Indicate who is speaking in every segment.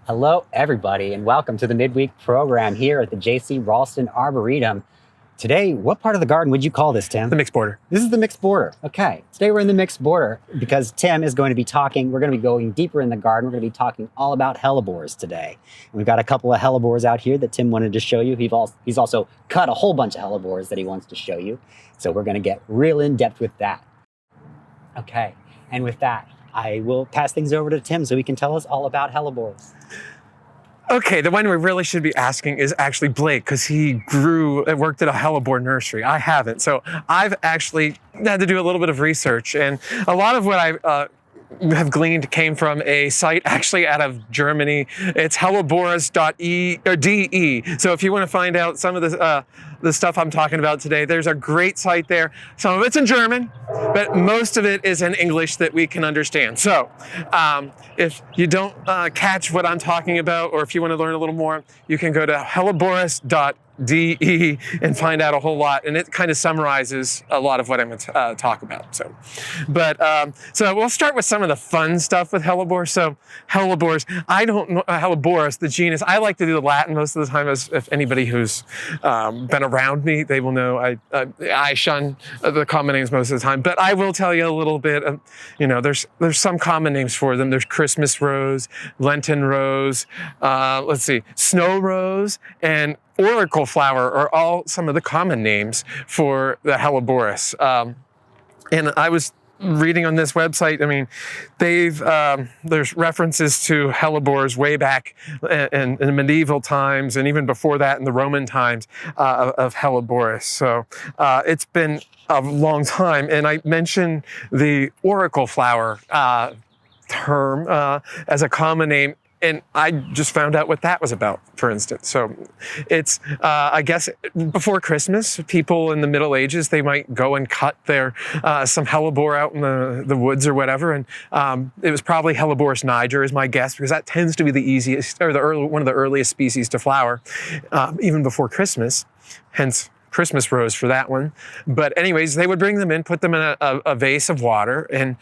Speaker 1: Hello, everybody, and welcome to the midweek program here at the J.C. Raulston Arboretum. Today, what part of the garden would you call this, Tim?
Speaker 2: The mixed border.
Speaker 1: This is the mixed border. Okay, today we're in the mixed border because Tim is going to be talking. We're going to be going deeper in the garden. We're going to be talking all about hellebores today. And we've got a couple of hellebores out here that Tim wanted to show you. He's also cut a whole bunch of hellebores that he wants to show you. So we're going to get real in depth with that. Okay, and with that, I will pass things over to Tim so he can tell us all about hellebores.
Speaker 2: Okay, the one we really should be asking is actually Blake, because he worked at a hellebore nursery. I haven't. So I've actually had to do a little bit of research, and a lot of what I have gleaned came from a site actually out of Germany. It's hellebores.de. So if you want to find out some of the stuff I'm talking about today, there's a great site there. Some of it's in German, but most of it is in English that we can understand. So if you don't catch what I'm talking about, or if you want to learn a little more, you can go to hellebores.de and find out a whole lot, and it kind of summarizes a lot of what I'm going to talk about. So we'll start with some of the fun stuff with hellebores. So hellebores, I don't know Hellebores, the genus. I like to do the Latin most of the time. As if anybody who's been around me, they will know I shun the common names most of the time. But I will tell you a little bit. There's some common names for them. There's Christmas rose, Lenten rose, snow rose, and oracle flower are all some of the common names for the Hellebores. And I was reading on this website, I mean, there's references to hellebores way back in medieval times, and even before that in the Roman times of Hellebores. So it's been a long time. And I mentioned the oracle flower term as a common name, and I just found out what that was about, for instance. So it's, I guess, before Christmas, people in the Middle Ages, they might go and cut some hellebore out in the woods or whatever. And it was probably Hellebores niger is my guess, because that tends to be the easiest, or one of the earliest species to flower, even before Christmas. Hence, Christmas rose for that one. But anyways, they would bring them in, put them in a vase of water, and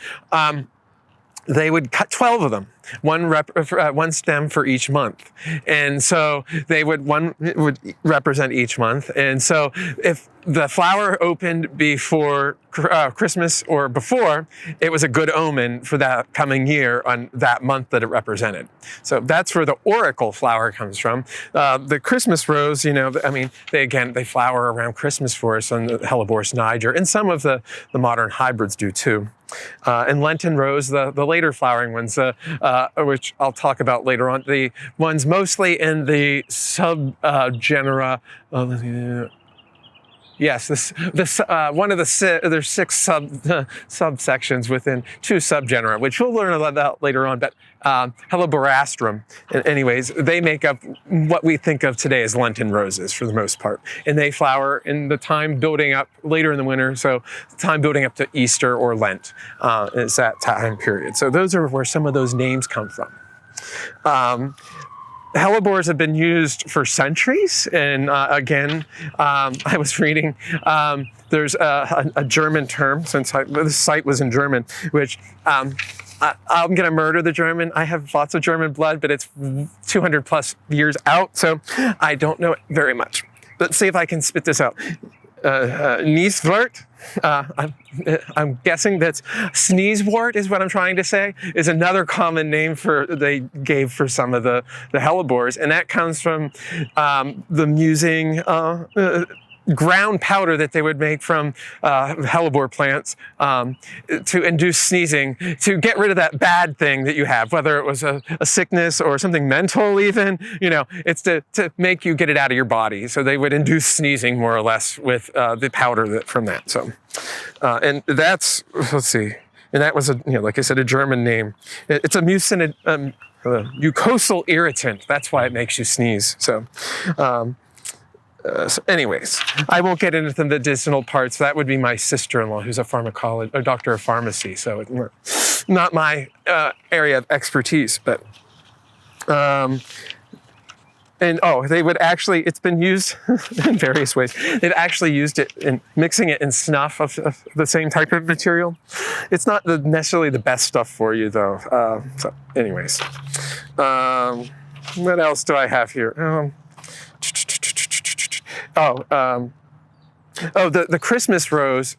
Speaker 2: they would cut 12 of them, one stem for each month. And so one would represent each month. And so if the flower opened before Christmas or before, it was a good omen for that coming year on that month that it represented. So that's where the oracle flower comes from. The Christmas rose, they flower around Christmas for us on the Hellebores niger, and some of the modern hybrids do too. And Lenten rose, the later flowering ones, which I'll talk about later on, the ones mostly in the subgenera. Yes, one of there's 6 subsections within 2 subgenera, which we'll learn about later on. But Helleborastrum, anyways, they make up what we think of today as Lenten roses for the most part, and they flower in the time building up later in the winter. So the time building up to Easter or Lent is that time period. So those are where some of those names come from. Hellebores have been used for centuries, and again, I was reading, there's a German term, since this site was in German, which I'm going to murder the German. I have lots of German blood, but it's 200 plus years out, so I don't know it very much. Let's see if I can spit this out. Nieswort, I'm guessing that's sneezewort is what I'm trying to say, is another common name they gave for some of the hellebores, and that comes from them using ground powder that they would make from hellebore plants to induce sneezing, to get rid of that bad thing that you have, whether it was a sickness or something mental even, it's to make you get it out of your body. So they would induce sneezing more or less with the powder from that. So, and that's, let's see, and that was like I said, a German name. It's a mucosal irritant. That's why it makes you sneeze. So, so anyways, I won't get into the medicinal parts. That would be my sister-in-law, who's a doctor of pharmacy. So it's not my area of expertise, but they would actually, it's been used in various ways. They've actually used it in mixing it in snuff of the same type of material. It's not necessarily the best stuff for you though. So anyways, What else do I have here? The Christmas rose.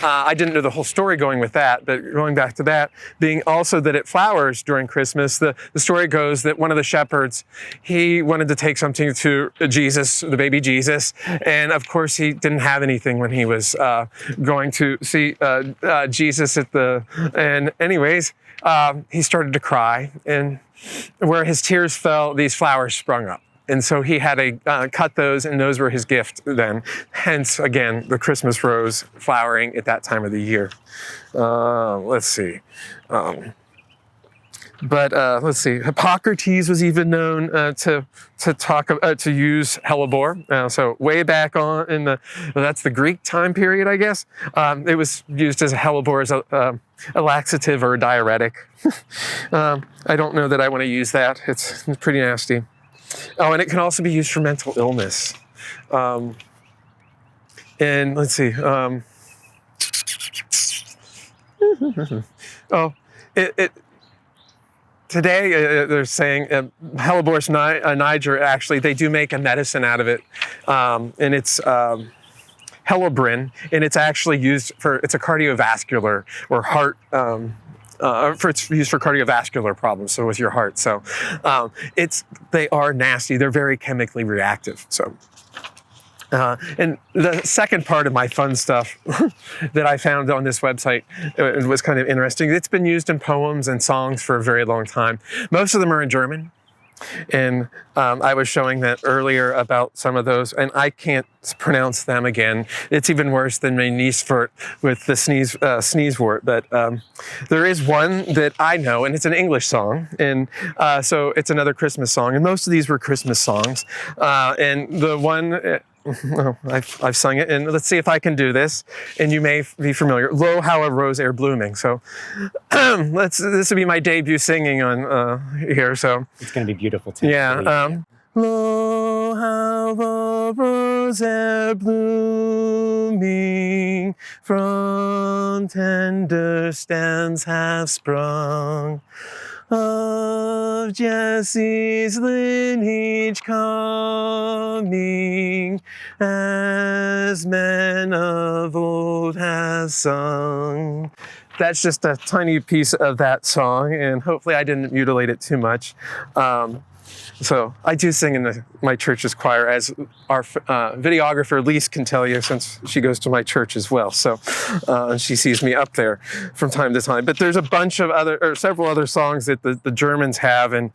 Speaker 2: I didn't know the whole story going with that, but going back to that, being also that it flowers during Christmas, the story goes that one of the shepherds, he wanted to take something to Jesus, the baby Jesus, and of course he didn't have anything when he was going to see Jesus and anyways, he started to cry, and where his tears fell, these flowers sprung up. And so he had to cut those, and those were his gift then. Hence, again, the Christmas rose flowering at that time of the year. Let's see. Let's see. Hippocrates was even known to use hellebore. So way back on that's the Greek time period, I guess. It was used as a hellebore as a laxative or a diuretic. I don't know that I want to use that. It's pretty nasty. Oh, and it can also be used for mental illness. And let's see. Today they're saying Hellebores niger, actually, they do make a medicine out of it. And it's Helebrin, and it's actually used it's a cardiovascular or heart, it's used for cardiovascular problems, so with your heart. So they are nasty. They're very chemically reactive. So, and the second part of my fun stuff that I found on this website was kind of interesting. It's been used in poems and songs for a very long time. Most of them are in German. And I was showing that earlier about some of those, and I can't pronounce them again. It's even worse than my niece with the sneeze wort. But there is one that I know, and it's an English song, and so it's another Christmas song. And most of these were Christmas songs. And the one. I've sung it, and let's see if I can do this. And you may be familiar. Lo, how a rose ere blooming. So this will be my debut singing on here. So
Speaker 1: it's going to be beautiful too.
Speaker 2: Yeah. Lo, how a rose ere blooming from tender stems have sprung. Of Jesse's lineage coming, as men of old has sung. That's just a tiny piece of that song, and hopefully I didn't mutilate it too much. So I do sing in my church's choir, as our videographer Lise can tell you, since she goes to my church as well. So she sees me up there from time to time. But there's a bunch of several other songs that the Germans have, and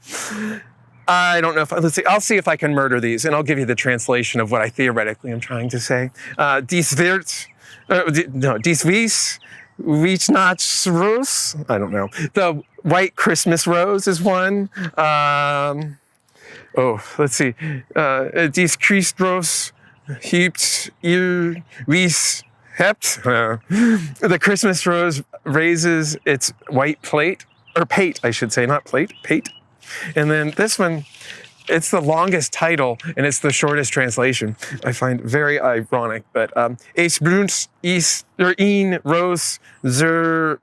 Speaker 2: I don't know if, let's see, I'll see if I can murder these, and I'll give you the translation of what I theoretically am trying to say. Dies wies, Weihnachtsrose, I don't know. The White Christmas Rose is one. Let's see. Dies Christros hebt ihr wies hebt. The Christmas rose raises its white plate, or pate, I should say, not plate, pate. And then this one, it's the longest title, and it's the shortest translation. I find very ironic, but Es brunt is in Rose zur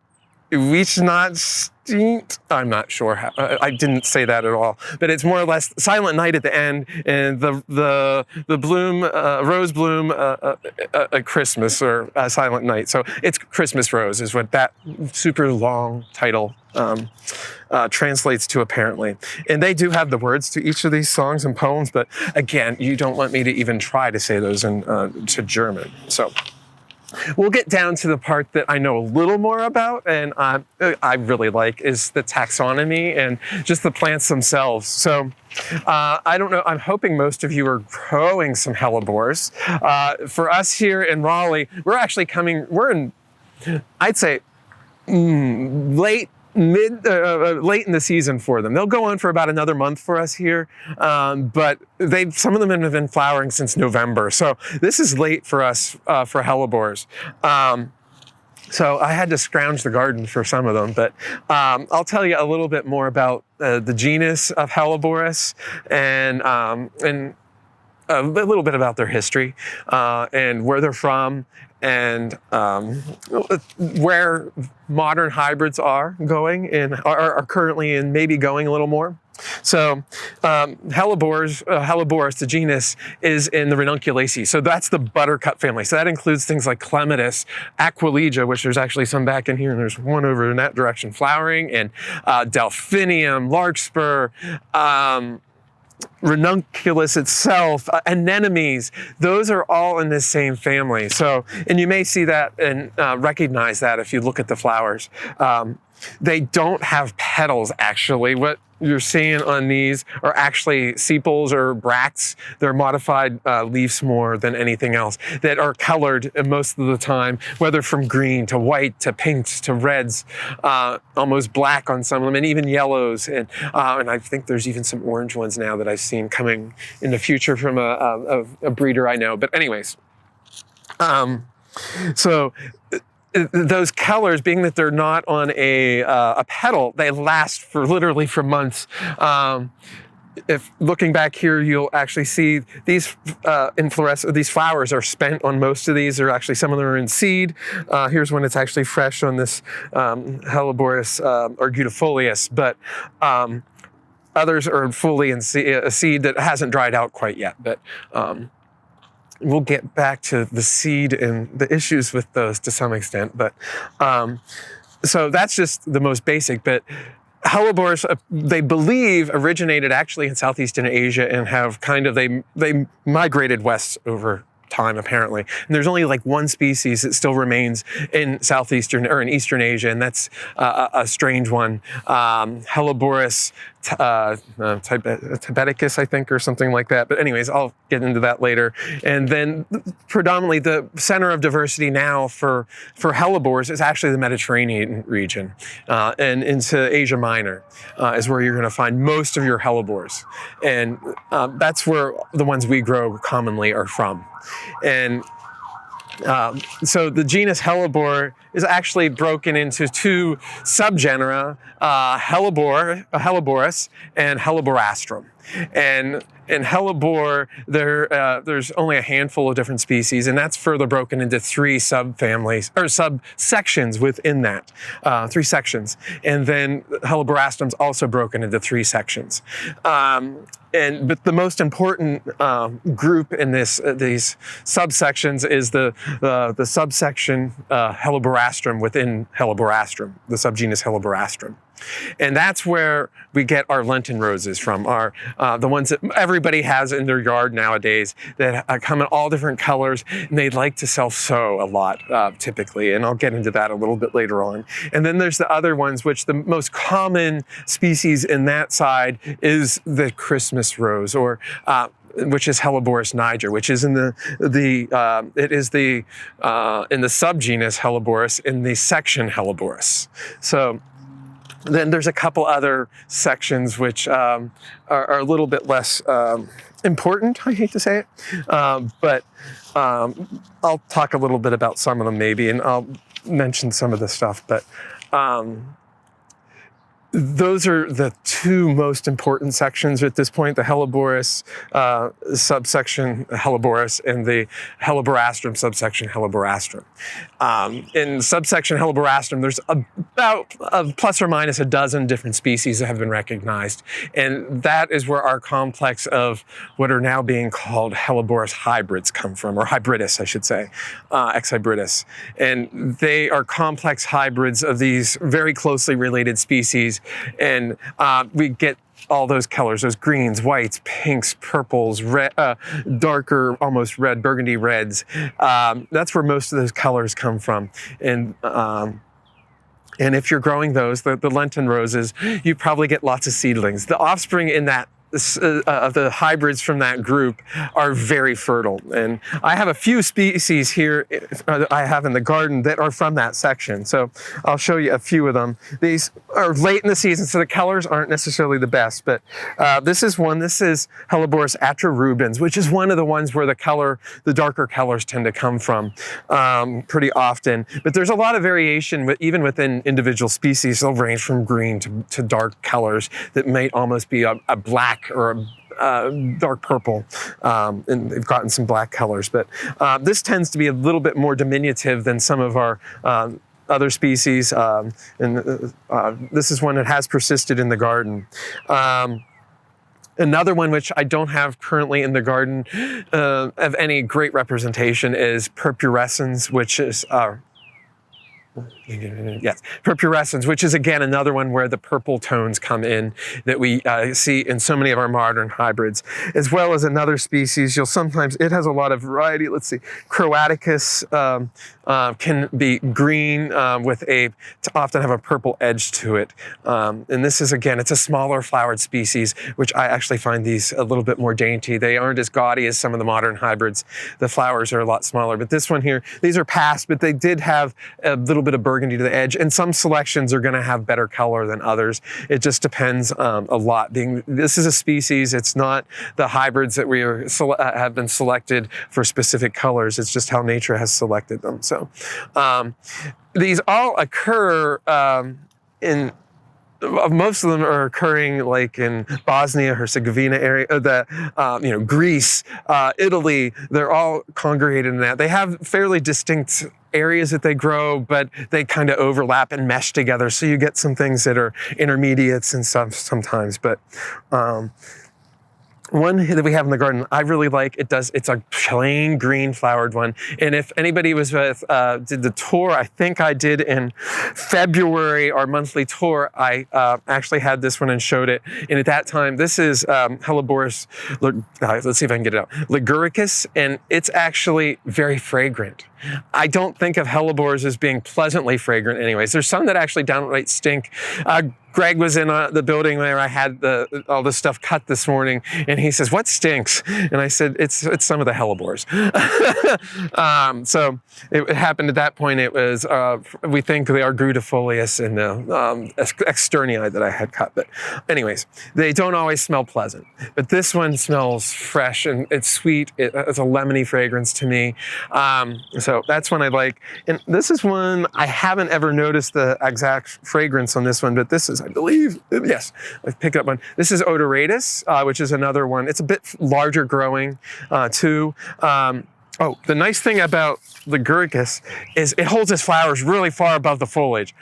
Speaker 2: Weihnachtsdienst. I'm not sure how, I didn't say that at all, but it's more or less Silent Night at the end, and the bloom, rose bloom, a Christmas, or Silent Night. So it's Christmas Rose is what that super long title translates to, apparently. And they do have the words to each of these songs and poems, but again, you don't want me to even try to say those to German. So we'll get down to the part that I know a little more about, and I really like, is the taxonomy and just the plants themselves. So I don't know, I'm hoping most of you are growing some hellebores. For us here in Raleigh, we're in, I'd say, late in the season for them. They'll go on for about another month for us here, but some of them have been flowering since November. So this is late for us for hellebores. So I had to scrounge the garden for some of them, but I'll tell you a little bit more about the genus of Hellebores and a little bit about their history and where they're from, and where modern hybrids are going and are currently and maybe going a little more. So Hellebores, the genus, is in the Ranunculaceae. So that's the buttercup family. So that includes things like clematis, aquilegia, which there's actually some back in here, and there's one over in that direction flowering, and delphinium, larkspur, ranunculus itself, anemones. Those are all in this same family. So, and you may see that and recognize that if you look at the flowers. They don't have petals, actually. What you're seeing on these are actually sepals or bracts. They're modified leaves more than anything else that are colored most of the time, whether from green to white to pinks to reds, almost black on some of them, and even yellows. And I think there's even some orange ones now that I've seen coming in the future from a breeder I know. But anyways, so those colors, being that they're not on a petal, they last for literally for months. If looking back here, you'll actually see these these flowers are spent on most of these. There are actually some of them are in seed. Here's one that's actually fresh on this Hellebores argutifolius, but others are fully in a seed that hasn't dried out quite yet. But we'll get back to the seed and the issues with those to some extent, but so that's just the most basic. But Hellebores, they believe, originated actually in Southeastern Asia and have kind of, they migrated west over time, apparently. And there's only like one species that still remains in Southeastern or in Eastern Asia, and that's a strange one, Hellebores tibeticus, I think, or something like that. But anyways, I'll get into that later. And then predominantly the center of diversity now for Hellebores is actually the Mediterranean region, and into Asia Minor is where you're going to find most of your Hellebores. And that's where the ones we grow commonly are from. And so the genus Hellebore is actually broken into two subgenera, Hellebores and Helleborastrum. And in Hellebore, there's only a handful of different species, and that's further broken into three subfamilies or subsections within that, three sections. And then Helleborastrum is also broken into three sections. But the most important group in these subsections is the subsection Helleborastrum within Helleborastrum, the subgenus Helleborastrum. And that's where we get our Lenten roses from, the ones that everybody has in their yard nowadays that come in all different colors, and they like to self-sow a lot, typically, and I'll get into that a little bit later on. And then there's the other ones, which the most common species in that side is the Christmas rose, or which is Hellebores niger, which is in the subgenus Hellebores in the section Hellebores. So then there's a couple other sections which are a little bit less important, I hate to say it, but I'll talk a little bit about some of them maybe, and I'll mention some of the stuff, but those are the two most important sections at this point, the Hellebores subsection Hellebores and the Helleborastrum subsection Helleborastrum. In subsection Helleborastrum, there's about plus or minus a dozen different species that have been recognized. And that is where our complex of what are now being called Hellebores hybrids come from, or hybridus, I should say, ex hybridus. And they are complex hybrids of these very closely related species. And we get all those colors, those greens, whites, pinks, purples, red, darker, almost red, burgundy reds. That's where most of those colors come from. And if you're growing those, the Lenten roses, you probably get lots of seedlings. The offspring in that of the hybrids from that group are very fertile. And I have a few species here I have in the garden that are from that section. So I'll show you a few of them. These are late in the season, so the colors aren't necessarily the best, but this is one. This is Hellebores atrorubens, which is one of the ones where the darker colors tend to come from pretty often. But there's a lot of variation, even within individual species. They'll range from green to dark colors that might almost be a black or a dark purple, and they've gotten some black colors. But this tends to be a little bit more diminutive than some of our other species, and this is one that has persisted in the garden. Another one which I don't have currently in the garden of any great representation is purpurescens, which is yes, purpurescens, which is again another one where the purple tones come in that we see in so many of our modern hybrids, as well as another species. You'll sometimes, it has a lot of variety. Let's see, Croaticus can be green with to often have a purple edge to it. And this is, again, it's a smaller flowered species, which I actually find these a little bit more dainty. They aren't as gaudy as some of the modern hybrids. The flowers are a lot smaller, but this one here, these are past, but they did have a little bit of burgundy to the edge, and some selections are gonna have better color than others. It just depends a lot. This is a species, it's not the hybrids that we have been selected for specific colors. It's just how nature has selected them. So these all occur most of them are occurring like in Bosnia, Herzegovina area, Greece, Italy. They're all congregated in that. They have fairly distinct areas that they grow, but they kind of overlap and mesh together. So you get some things that are intermediates and stuff sometimes. But one that we have in the garden, I really like. It's a plain green flowered one. And if anybody was with, did the tour, I think I did in February, our monthly tour, I actually had this one and showed it. And at that time, this is Hellebores, let's see if I can get it out, Liguricus, and it's actually very fragrant. I don't think of Hellebores as being pleasantly fragrant anyways. There's some that actually downright stink. Greg was in the building where I had all this stuff cut this morning, and he says, "What stinks?" And I said, "It's some of the Hellebores." So it happened at that point. It was we think they are grudifolius and externii that I had cut. But anyways, they don't always smell pleasant. But this one smells fresh and it's sweet. It's a lemony fragrance to me. So that's one I like. And this is one I haven't ever noticed the exact fragrance on this one, but this is, I believe, yes, I picked up one. This is Odoratus, which is another one. It's a bit larger growing too. Oh, the nice thing about Liguricus is it holds its flowers really far above the foliage.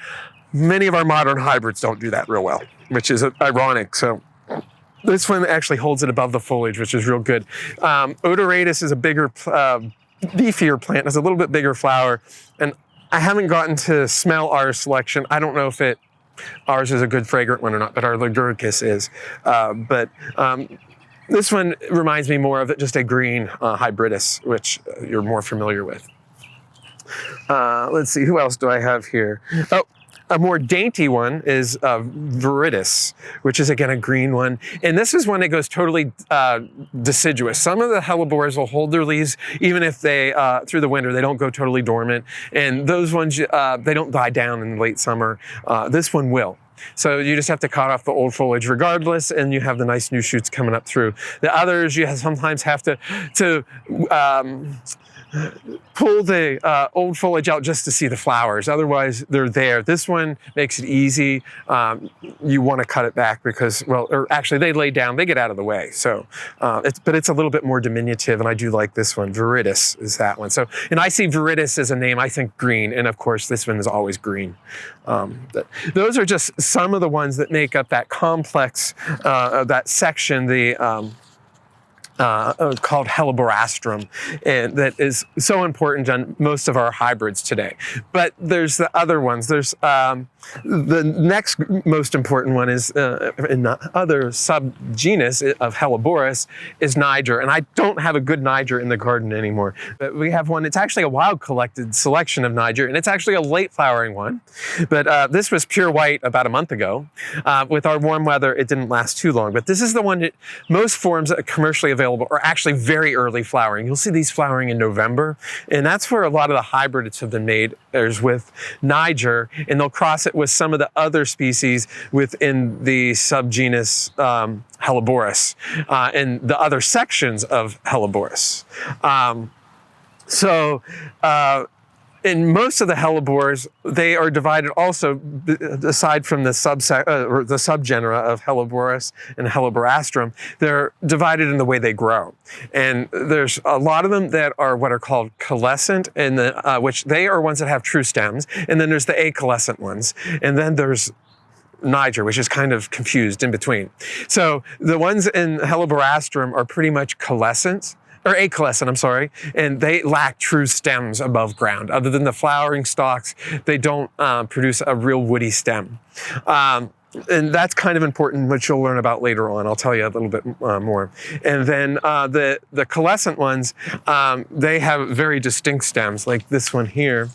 Speaker 2: Many of our modern hybrids don't do that real well, which is ironic. So this one actually holds it above the foliage, which is real good. Odoratus is a bigger, beefier plant, has a little bit bigger flower, and I haven't gotten to smell our selection. I don't know if ours is a good fragrant one or not, but our Liguricus is. This one reminds me more of just a green hybridus, which you're more familiar with. Let's see, who else do I have here? Oh, a more dainty one is Viridis, which is again a green one. And this is one that goes totally deciduous. Some of the Hellebores will hold their leaves even if they, through the winter, they don't go totally dormant. And those ones, they don't die down in late summer. This one will. So you just have to cut off the old foliage regardless, and you have the nice new shoots coming up through. The others, you sometimes have to pull the old foliage out just to see the flowers. Otherwise, they're there. This one makes it easy. You want to cut it back because, well, or actually they lay down, they get out of the way. So, but it's a little bit more diminutive, and I do like this one. Viridis is that one. So, and I see Viridis as a name, I think green, and of course this one is always green. Those are just some of the ones that make up that complex, that section, called Helleborastrum, and that is so important on most of our hybrids today. But there's the other ones. There's the next most important one is in the other subgenus of Hellebores is Niger, and I don't have a good Niger in the garden anymore. But we have one. It's actually a wild collected selection of Niger, and it's actually a late flowering one. But this was pure white about a month ago. With our warm weather, it didn't last too long. But this is the one that most forms commercially available are actually very early flowering. You'll see these flowering in November, and that's where a lot of the hybrids have been made. There's with Niger, and they'll cross it with some of the other species within the subgenus Hellebores and the other sections of Hellebores. in most of the hellebores, they are divided also, aside from the subgenera of Hellebores and Helleborastrum, they're divided in the way they grow. And there's a lot of them that are what are called coalescent, and which they are ones that have true stems. And then there's the a-coalescent ones. And then there's Niger, which is kind of confused in between. So the ones in Helleborastrum are pretty much coalescent, or a-coalescent, I'm sorry, and they lack true stems above ground. Other than the flowering stalks, they don't produce a real woody stem. And that's kind of important, which you'll learn about later on. I'll tell you a little bit more. And then the coalescent ones, they have very distinct stems, like this one here.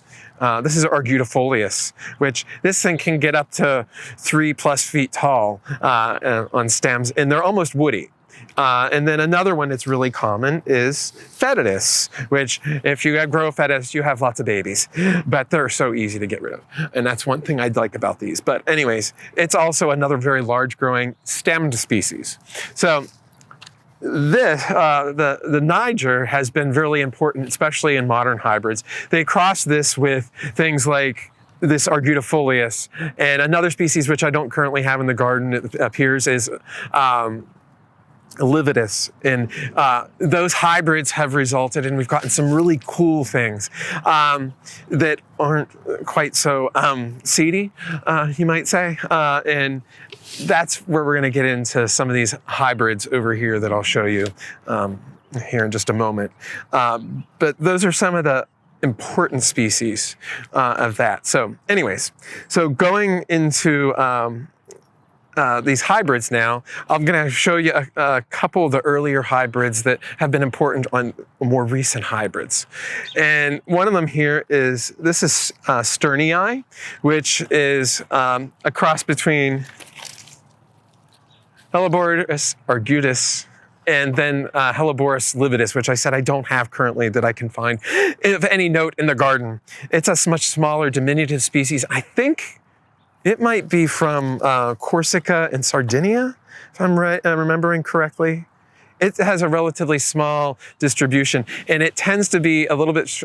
Speaker 2: This is Argutifolius, which this thing can get up to 3+ feet tall on stems, and they're almost woody. And then another one that's really common is Fetidus, which if you grow Fetidus, you have lots of babies, but they're so easy to get rid of. And that's one thing I like about these. But anyways, it's also another very large growing stemmed species. So this, the Niger has been really important, especially in modern hybrids. They cross this with things like this Argutifolius, and another species which I don't currently have in the garden, it appears, is Lividus, and those hybrids have resulted, and we've gotten some really cool things that aren't quite so seedy, you might say, and that's where we're going to get into some of these hybrids over here that I'll show you here in just a moment. But those are some of the important species of that. So anyways, so going into these hybrids now, I'm going to show you a couple of the earlier hybrids that have been important on more recent hybrids. And one of them here is, this is Sternii, which is a cross between Hellebores argutus and then Hellebores lividus, which I said I don't have currently that I can find of any note in the garden. It's a much smaller diminutive species. I think it might be from Corsica and Sardinia, if I'm remembering correctly. It has a relatively small distribution, and it tends to be a little bit,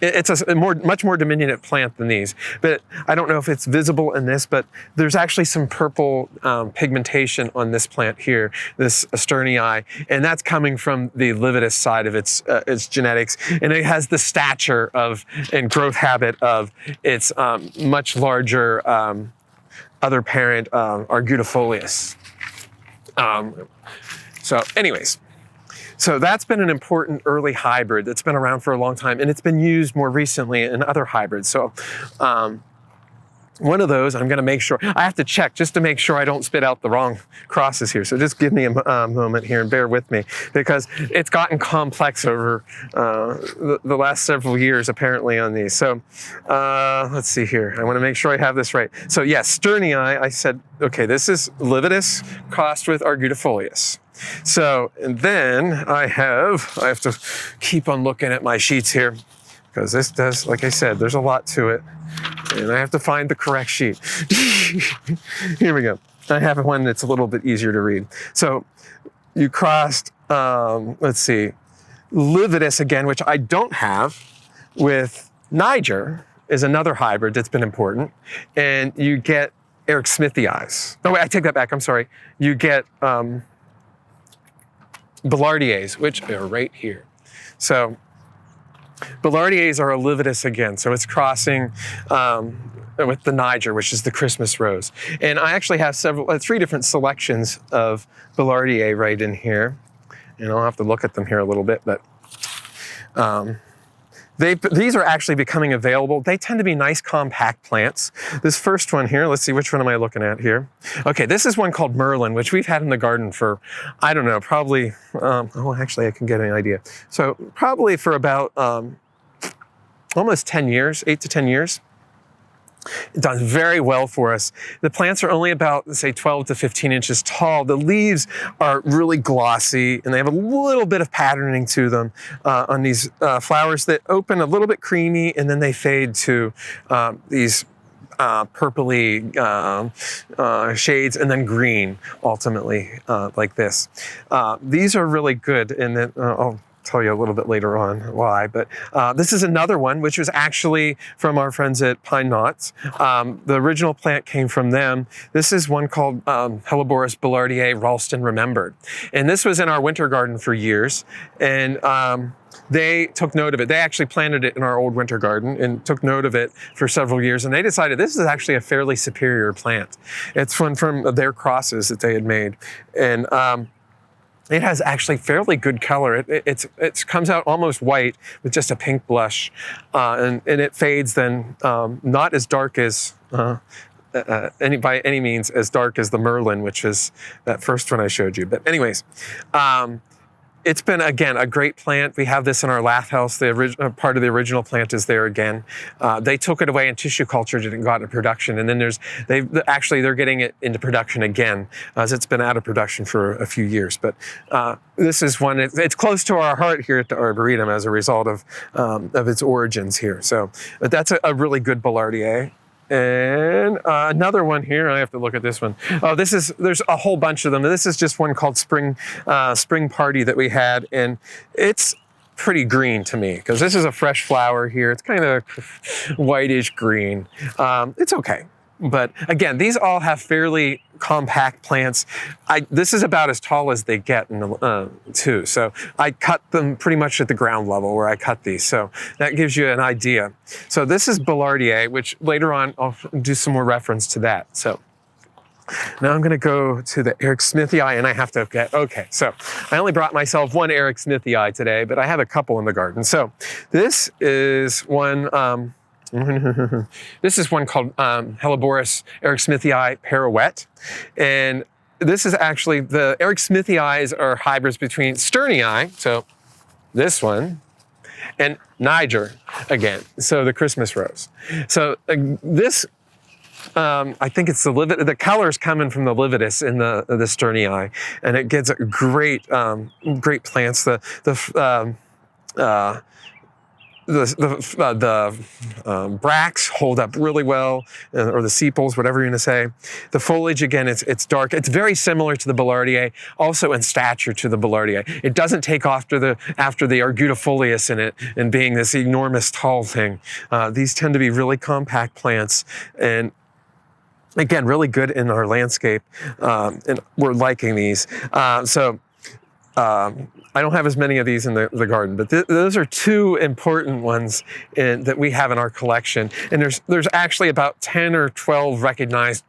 Speaker 2: it's a much more diminutive plant than these. But I don't know if it's visible in this, but there's actually some purple pigmentation on this plant here, this Sternii, and that's coming from the lividus side of its genetics. And it has the stature of and growth habit of its much larger other parent, Argutifolius. So anyways. So that's been an important early hybrid that's been around for a long time, and it's been used more recently in other hybrids. So one of those, I'm going to make sure, I have to check just to make sure I don't spit out the wrong crosses here. So just give me a moment here and bear with me, because it's gotten complex over the last several years apparently on these. So let's see here. I want to make sure I have this right. So yes, Sternii, I said, okay, this is lividus crossed with Argutifolius. So, and then I have to keep on looking at my sheets here, because this does, like I said, there's a lot to it, and I have to find the correct sheet. Here we go. I have one that's a little bit easier to read. So you crossed, let's see, lividus again, which I don't have, with Niger is another hybrid that's been important, and you get Eric Smithii. Oh wait, I take that back, I'm sorry. You get Billardiers, which are right here. So Billardiers are a lividus again, so it's crossing with the Niger, which is the Christmas rose. And I actually have three different selections of Billardier right in here, and I'll have to look at them here a little bit, but these are actually becoming available. They tend to be nice compact plants. This first one here, let's see, which one am I looking at here? Okay, this is one called Merlin, which we've had in the garden for, I don't know, probably, oh, actually I can get an idea. So probably for about almost 10 years, 8 to 10 years. It does very well for us. The plants are only about, say, 12 to 15 inches tall. The leaves are really glossy, and they have a little bit of patterning to them on these flowers that open a little bit creamy, and then they fade to these purpley shades, and then green, ultimately, like this. These are really good, and then I'll tell you a little bit later on why, but this is another one, which was actually from our friends at Pine Knots. The original plant came from them. This is one called Hellebores Boulardier Raulston Remembered. And this was in our winter garden for years. And they took note of it. They actually planted it in our old winter garden and took note of it for several years. And they decided this is actually a fairly superior plant. It's one from their crosses that they had made. And it has actually fairly good color. It comes out almost white with just a pink blush. And it fades then not as dark as, by any means, as dark as the Merlin, which is that first one I showed you. But anyways, it's been, again, a great plant. We have this in our lath house. The part of the original plant is there again. They took it away and tissue cultured it and got it into production. And then they're getting it into production again, as it's been out of production for a few years. But this is one, it's close to our heart here at the Arboretum as a result of its origins here. So, but that's a really good Boulardier. And another one here, I have to look at this one. Oh, there's a whole bunch of them. This is just one called Spring Party that we had, and it's pretty green to me because this is a fresh flower here. It's kind of whitish green. It's okay. But again, these all have fairly compact plants. This is about as tall as they get too. So I cut them pretty much at the ground level where I cut these. So that gives you an idea. So this is Boulardier, which later on I'll do some more reference to that. So now I'm going to go to the Eric Smithii, and I have to get, okay, so I only brought myself one Eric Smithii today, but I have a couple in the garden. So this is one, this is one called Hellebores Eric Smithii Pirouette. And this is actually, the Eric Smithii are hybrids between Sternii, so this one, and Niger again, so the Christmas rose. So this, I think it's the color's coming from the lividus in the Sternii, and it gets great, great plants. The bracts hold up really well, or the sepals, whatever you're going to say. The foliage, again, it's dark. It's very similar to the Boulardier, also in stature to the Boulardier. It doesn't take after the argutifolius in it and being this enormous tall thing. These tend to be really compact plants, and again, really good in our landscape, and we're liking these. I don't have as many of these in the garden, but those are two important ones that we have in our collection. And there's actually about 10 or 12 recognized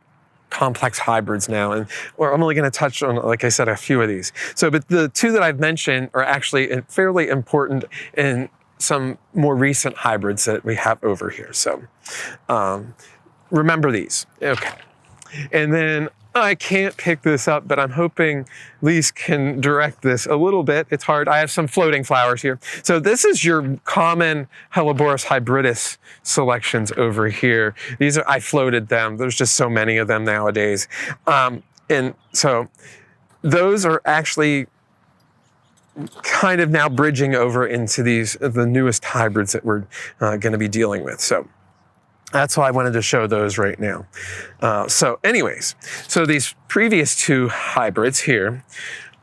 Speaker 2: complex hybrids now. And I'm only going to touch on, like I said, a few of these. So, but the two that I've mentioned are actually fairly important in some more recent hybrids that we have over here. So remember these. Okay. And then I can't pick this up, but I'm hoping Lise can direct this a little bit. It's hard. I have some floating flowers here. So this is your common Hellebores hybridus selections over here. I floated them. There's just so many of them nowadays. And so those are actually kind of now bridging over into the newest hybrids that we're going to be dealing with. So that's why I wanted to show those right now. So anyways, so these previous two hybrids here,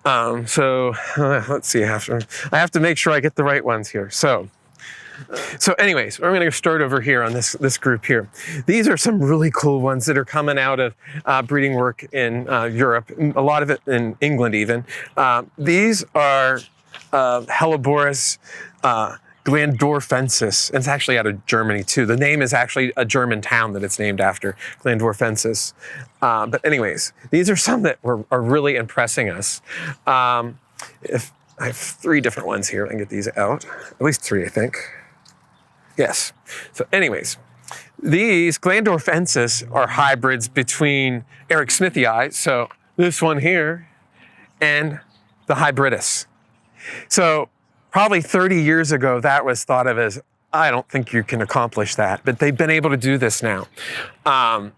Speaker 2: let's see, I have to make sure I get the right ones here. So anyways, we're going to start over here on this group here. These are some really cool ones that are coming out of breeding work in Europe, a lot of it in England even. These are Hellebores Glandorfensis. It's actually out of Germany too. The name is actually a German town that it's named after, Glandorfensis. But anyways, these are some that are really impressing us. If I have three different ones here, I can get these out. At least three, I think. Yes. So anyways, these Glandorfensis are hybrids between Eric Smithii, so this one here, and the hybridus. So probably 30 years ago, that was thought of as, I don't think you can accomplish that, but they've been able to do this now. And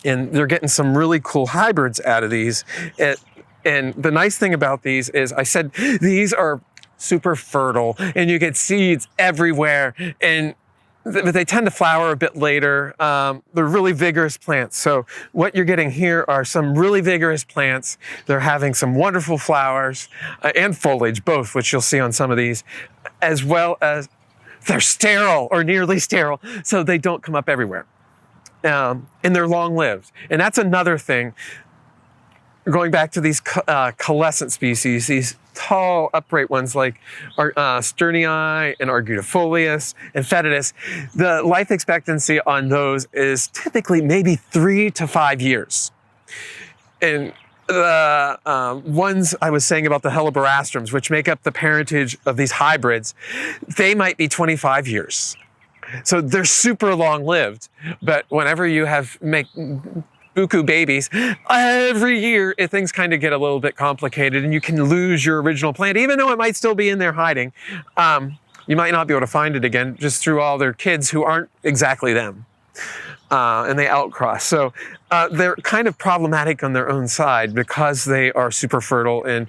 Speaker 2: they're getting some really cool hybrids out of these. And the nice thing about these is, I said, these are super fertile and you get seeds everywhere. And but they tend to flower a bit later. They're really vigorous plants. So what you're getting here are some really vigorous plants. They're having some wonderful flowers and foliage, both, which you'll see on some of these, as well as they're sterile or nearly sterile, so they don't come up everywhere. And they're long-lived. And that's another thing. Going back to these coalescent species, these tall, upright ones like Sternii and Argutifolius and Fetidus, the life expectancy on those is typically maybe 3 to 5 years. And the ones I was saying about the Helleborastrums, which make up the parentage of these hybrids, they might be 25 years. So they're super long-lived, but whenever you make buku babies, every year things kind of get a little bit complicated and you can lose your original plant, even though it might still be in there hiding. You might not be able to find it again just through all their kids who aren't exactly them. And they outcross. So they're kind of problematic on their own side because they are super fertile, and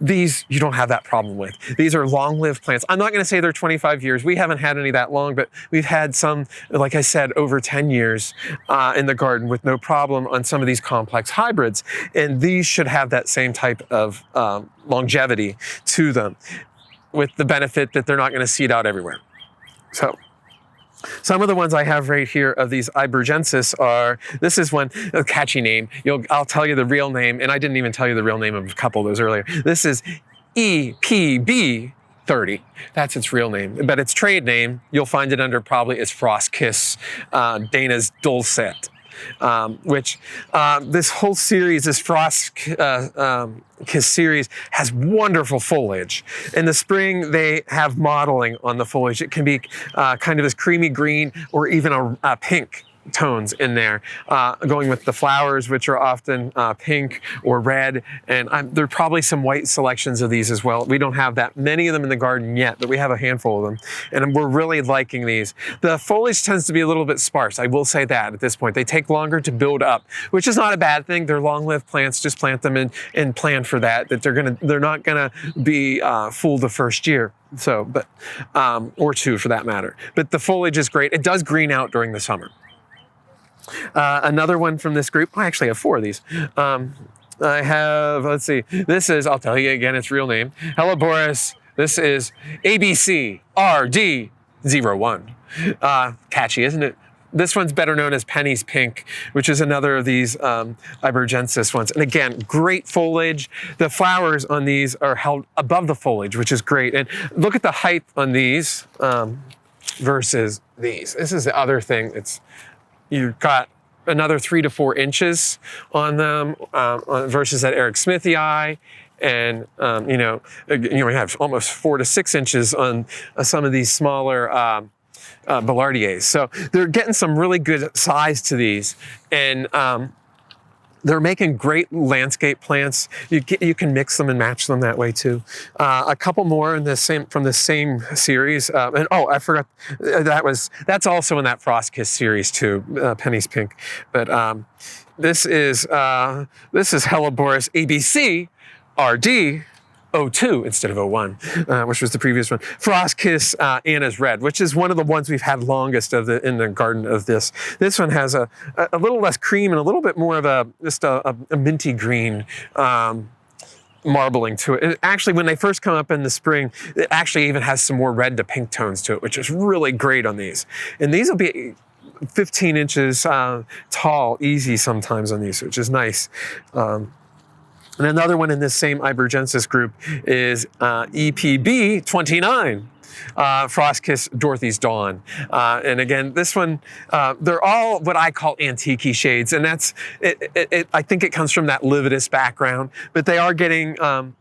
Speaker 2: these you don't have that problem with. These are long-lived plants. I'm not going to say they're 25 years. We haven't had any that long, but we've had some, like I said, over 10 years in the garden with no problem on some of these complex hybrids. And these should have that same type of longevity to them, with the benefit that they're not going to seed out everywhere. So some of the ones I have right here of these Arboretum are, this is one, a catchy name. I'll tell you the real name, and I didn't even tell you the real name of a couple of those earlier. This is EPB 30. That's its real name. But its trade name, you'll find it under probably its Frost Kiss, Dana's Dulcet. Which this whole series, this Frost Kiss series, has wonderful foliage. In the spring, they have mottling on the foliage. It can be kind of this creamy green or even a pink tones in there, going with the flowers, which are often pink or red. And there are probably some white selections of these as well. We don't have that many of them in the garden yet, but we have a handful of them. And we're really liking these. The foliage tends to be a little bit sparse. I will say that at this point. They take longer to build up, which is not a bad thing. They're long-lived plants. Just plant them and plan for that they're not gonna be full the first year. So, but, or two for that matter. But the foliage is great. It does green out during the summer. Another one from this group, I actually have 4 of these. I have, let's see, this is, I'll tell you again its real name, Hellebores. This is ABCRD01. Catchy, isn't it? This one's better known as Penny's Pink, which is another of these Arboretum ones. And again, great foliage. The flowers on these are held above the foliage, which is great. And look at the height on these versus these. This is the other thing. You've got another 3 to 4 inches on them versus that Eric Smithii, and we have almost 4 to 6 inches on some of these smaller Billardiers. So they're getting some really good size to these, and they're making great landscape plants. You can mix them and match them that way too. A couple more from the same series. And oh, I forgot that's also in that Frost Kiss series too, Penny's Pink. But this is Hellebores ABC RD 02 instead of 01, which was the previous one. Frost Kiss Anna's Red, which is one of the ones we've had longest in the garden of this. This one has a little less cream and a little bit more of a minty green marbling to it. And actually, when they first come up in the spring, it actually even has some more red to pink tones to it, which is really great on these. And these will be 15 inches tall, easy sometimes on these, which is nice. And another one in this same Arboretum group is EPB 29, Frost Kiss Dorothy's Dawn. And again, this one, they're all what I call antique shades, and that's I think it comes from that lividus background, but they are getting some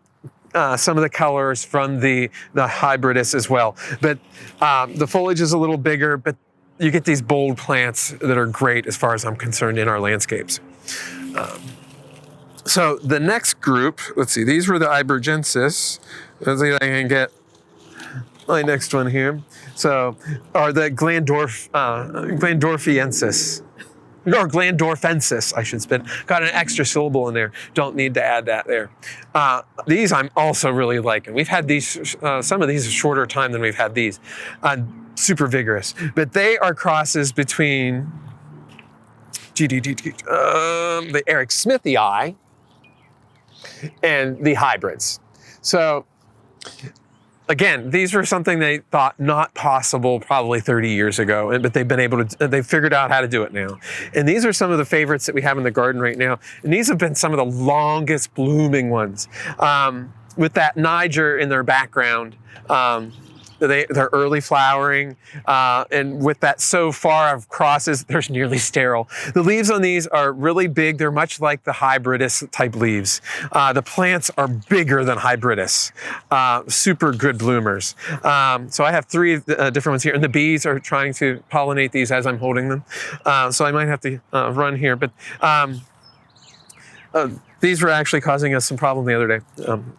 Speaker 2: of the colors from the hybridus as well. But the foliage is a little bigger, but you get these bold plants that are great as far as I'm concerned in our landscapes. So the next group, let's see, these were the Arboretum. Let's see if I can get my next one here. So, are the Glandorfensis. or Glandorfensis, I should spit. Got an extra syllable in there. Don't need to add that there. These I'm also really liking. We've had these, some of these a shorter time than we've had these. Super vigorous. But they are crosses between the Eric Smithii and the hybrids. So again, these were something they thought not possible probably 30 years ago, but they've been able to, they've figured out how to do it now. And these are some of the favorites that we have in the garden right now. And these have been some of the longest blooming ones. With that Niger in their background, they're early flowering, and with that so far of crosses, they're nearly sterile. The leaves on these are really big. They're much like the hybridus type leaves. The plants are bigger than hybridus. Super good bloomers. So I have three different ones here, and the bees are trying to pollinate these as I'm holding them. So I might have to run here, but these were actually causing us some problem the other day.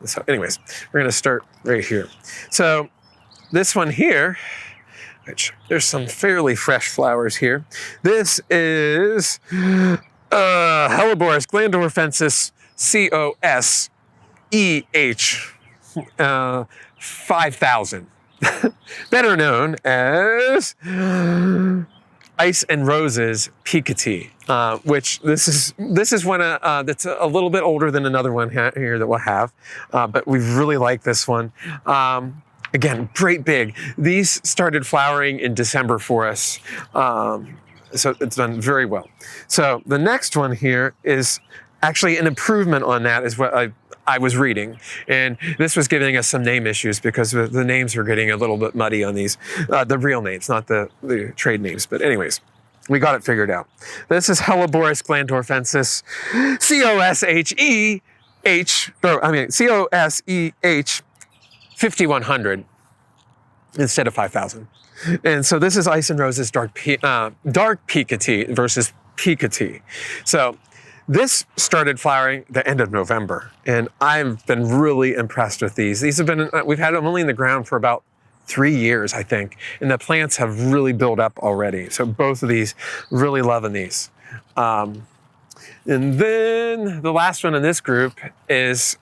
Speaker 2: So anyways, we're gonna start right here. So this one here, which there's some fairly fresh flowers here. This is Hellebores Glandorfensis COSEH 5000, better known as Ice and Roses Picati, which this is one that's a little bit older than another one here that we'll have, but we really like this one. Again, great big. These started flowering in December for us, so it's done very well. So the next one here is actually an improvement on that, is what I was reading. And this was giving us some name issues because the names are getting a little bit muddy on these, the real names, not the trade names. But anyways, we got it figured out. This is Hellebores Glandorfensis COSEH 5100 instead of 5000. And so this is Ice and Roses dark Picati versus Picati. So this started flowering the end of November, and I've been really impressed with these. These have been, we've had them only in the ground for about 3 years, I think, and the plants have really built up already. So both of these, really loving these. And then the last one in this group is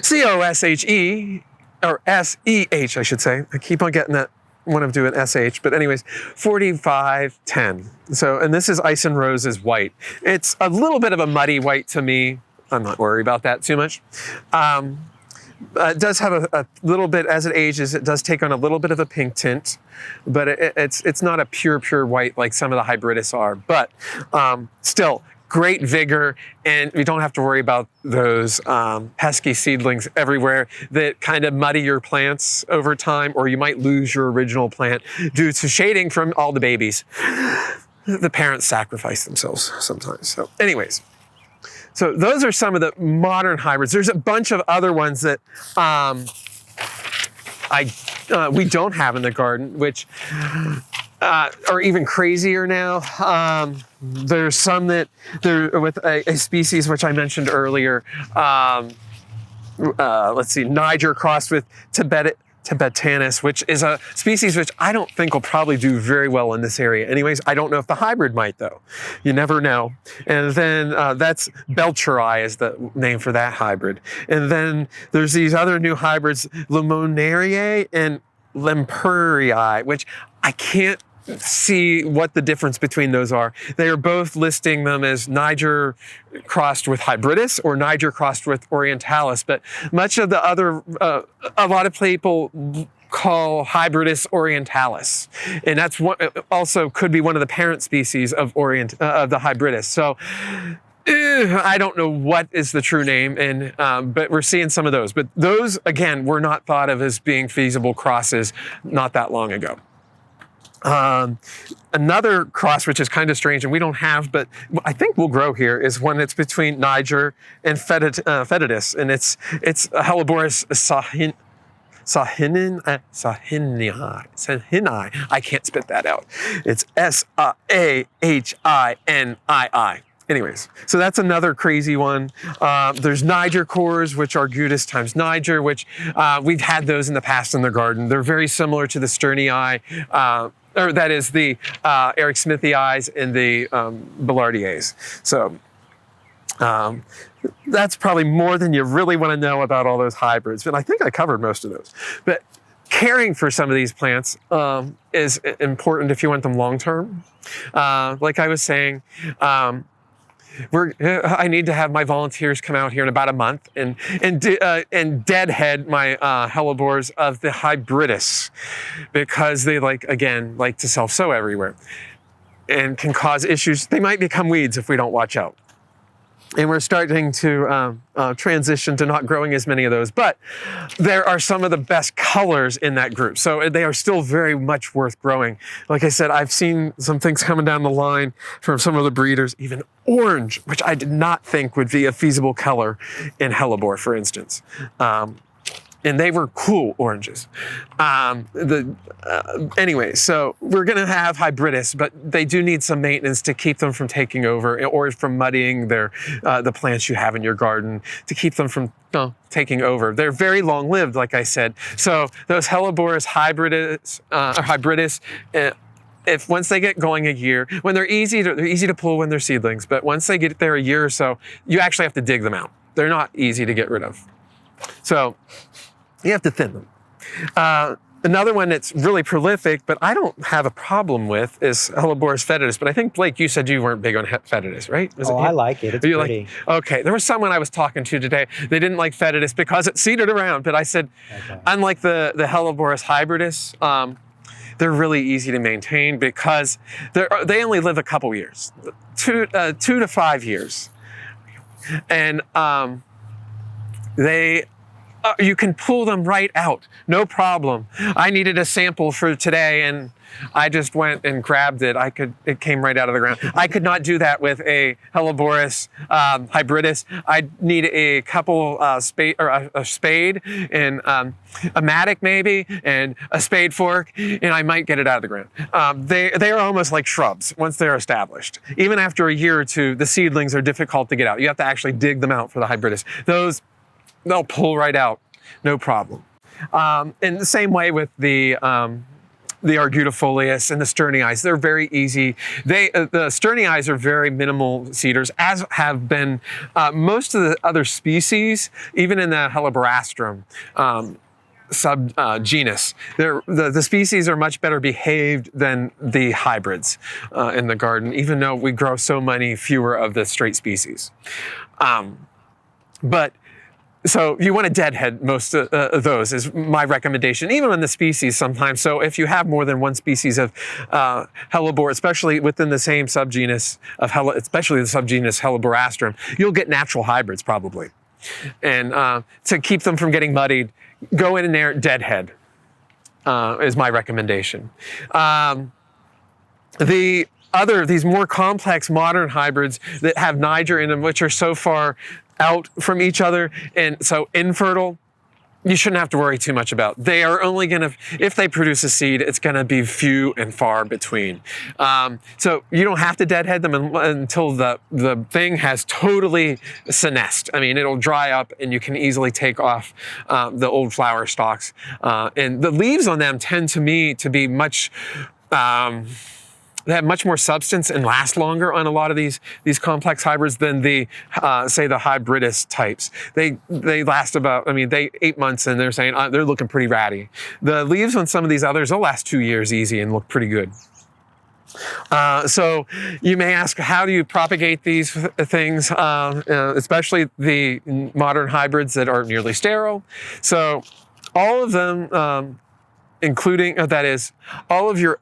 Speaker 2: COSHE, or SEH, I should say. I keep on getting that when I'm doing SH, but anyways, 4510. So, and this is Ice and Roses white. It's a little bit of a muddy white to me. I'm not worried about that too much. It does have a little bit, as it ages, it does take on a little bit of a pink tint, but it's not a pure white like some of the hybridus are, but still, great vigor, and we don't have to worry about those pesky seedlings everywhere that kind of muddy your plants over time, or you might lose your original plant due to shading from all the babies. The parents sacrifice themselves sometimes. So anyways, so those are some of the modern hybrids. There's a bunch of other ones that we don't have in the garden, which are even crazier now. There's some that they're with a species which I mentioned earlier. Let's see, Niger crossed with Tibetanus, which is a species which I don't think will probably do very well in this area. Anyways, I don't know if the hybrid might though. You never know. And then that's Belcheri is the name for that hybrid. And then there's these other new hybrids, Limonariae and Lempurii, which I can't see what the difference between those are. They are both listing them as Niger crossed with hybridus or Niger crossed with orientalis, but much of the other, a lot of people call hybridus orientalis, and that's what also could be one of the parent species of the hybridus. So I don't know what is the true name, and but we're seeing some of those. But those, again, were not thought of as being feasible crosses not that long ago. Another cross, which is kind of strange and we don't have, but I think will grow here, is one that's between Niger and Fetidus, and it's Hellebores sahinii. I can't spit that out. It's Sahinii. Anyways, so that's another crazy one. There's Niger cores, which are Gudis times Niger, which we've had those in the past in the garden. They're very similar to the Sternii or that is the Eric Smithii and the Billardiers. So that's probably more than you really want to know about all those hybrids. But I think I covered most of those. But caring for some of these plants is important if you want them long term. Like I was saying, I need to have my volunteers come out here in about a month and deadhead my hellebores of the hybridus, because they like to self-sow everywhere and can cause issues. They might become weeds if we don't watch out. And we're starting to transition to not growing as many of those, but there are some of the best colors in that group. So they are still very much worth growing. Like I said, I've seen some things coming down the line from some of the breeders, even orange, which I did not think would be a feasible color in Hellebore, for instance. And they were cool oranges. Anyway, so we're gonna have hybridus, but they do need some maintenance to keep them from taking over or from muddying the plants you have in your garden, to keep them from taking over. They're very long-lived, like I said. So those Hellebores hybridus, if once they get going a year, when they're easy to pull when they're seedlings, but once they get there a year or so, you actually have to dig them out. They're not easy to get rid of. So you have to thin them. Another one that's really prolific, but I don't have a problem with, is Hellebores fetidus. But I think, Blake, you said you weren't big on fetidus, right?
Speaker 1: I like it. It's pretty.
Speaker 2: Okay, there was someone I was talking to today. They didn't like fetidus because it seeded around. But I said, unlike the Hellebores hybridus, they're really easy to maintain because they only live a couple years, 2 to 5 years. And you can pull them right out, no problem. I needed a sample for today and I just went and grabbed it. It came right out of the ground. I could not do that with a Hellebores hybridus. I'd need a couple a spade and a mattock maybe, and a spade fork, and I might get it out of the ground. They are almost like shrubs once they're established. Even after a year or two, the seedlings are difficult to get out. You have to actually dig them out for the hybridus. They'll pull right out, no problem. In the same way with the Argutifolius and the Sternii, they're very easy. The Sternii are very minimal seeders, as have been most of the other species, even in the Helleboreastrum subgenus. The species are much better behaved than the hybrids in the garden, even though we grow so many fewer of the straight species. So you want to deadhead most of those is my recommendation, even on the species sometimes. So if you have more than one species of Hellebore, especially within the same subgenus of especially the subgenus Helleboreastrum, you'll get natural hybrids probably. And to keep them from getting muddied, go in there, deadhead is my recommendation. These more complex modern hybrids that have Niger in them, which are so far out from each other and so infertile, you shouldn't have to worry too much about. They are only gonna, if they produce a seed, it's gonna be few and far between. So you don't have to deadhead them until the thing has totally senesced. I mean, it'll dry up and you can easily take off the old flower stalks. And the leaves on them tend to me to be much, they have much more substance and last longer on a lot of these complex hybrids than say the hybridus types. They last about, 8 months and they're saying they're looking pretty ratty. The leaves on some of these others, they'll last 2 years easy and look pretty good. So you may ask, how do you propagate these things, especially the modern hybrids that are nearly sterile? So all of them, including, that is, all of your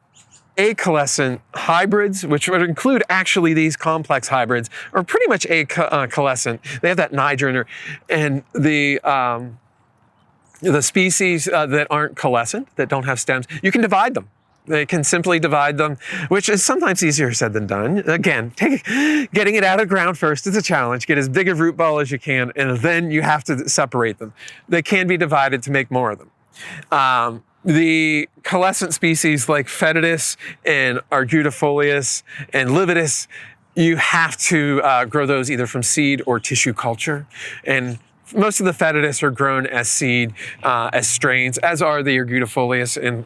Speaker 2: a-coalescent hybrids, which would include actually these complex hybrids, are pretty much a-coalescent. They have that Niger in there. And the species that aren't coalescent, that don't have stems, you can divide them. They can simply divide them, which is sometimes easier said than done. Again, getting it out of the ground first is a challenge. Get as big a root ball as you can, and then you have to separate them. They can be divided to make more of them. The coalescent species like fetidus and Argutifolius and lividus, you have to grow those either from seed or tissue culture. And most of the fetidus are grown as seed, as strains, as are the ergudifolius, and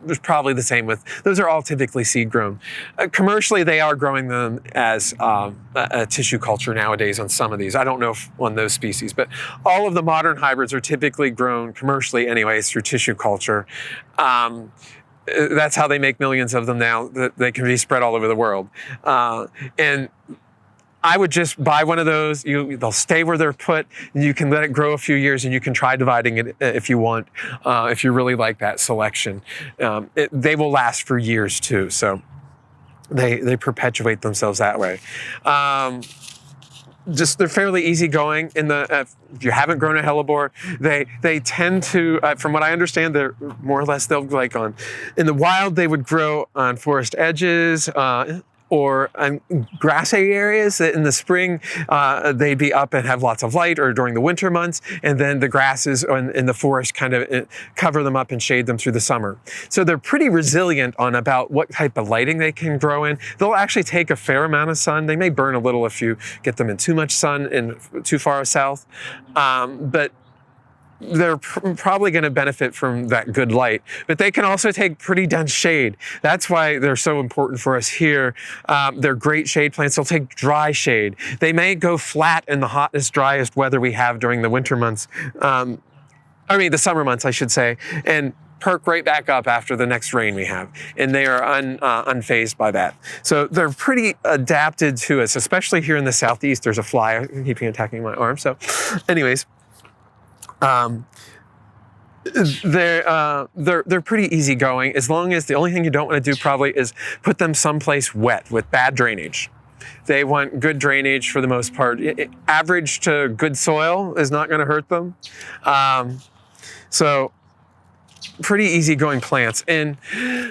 Speaker 2: there's probably the same with, those are all typically seed grown. Commercially, they are growing them as a tissue culture nowadays on some of these. I don't know if on those species, but all of the modern hybrids are typically grown commercially anyways through tissue culture. That's how they make millions of them now, that they can be spread all over the world. And I would just buy one of those. They'll stay where they're put, and you can let it grow a few years, and you can try dividing it if you want, if you really like that selection. They will last for years too, so they perpetuate themselves that way. They're fairly easygoing. If you haven't grown a hellebore, they tend to, from what I understand, they're more or less, they'll like in the wild, they would grow on forest edges, or on grassy areas. In the spring, they'd be up and have lots of light, or during the winter months, and then the grasses in the forest kind of cover them up and shade them through the summer. So they're pretty resilient on about what type of lighting they can grow in. They'll actually take a fair amount of sun. They may burn a little if you get them in too much sun and too far south, but they're probably going to benefit from that good light, but they can also take pretty dense shade. That's why they're so important for us here. They're great shade plants. They'll take dry shade. They may go flat in the hottest, driest weather we have during the winter months. The summer months, I should say, and perk right back up after the next rain we have. And they are unfazed by that. So they're pretty adapted to us, especially here in the Southeast. There's a fly keeping attacking my arm. So anyways, they're pretty easygoing, as long as the only thing you don't want to do probably is put them someplace wet with bad drainage. They want good drainage for the most part. Average to good soil is not going to hurt them. So pretty easygoing plants. And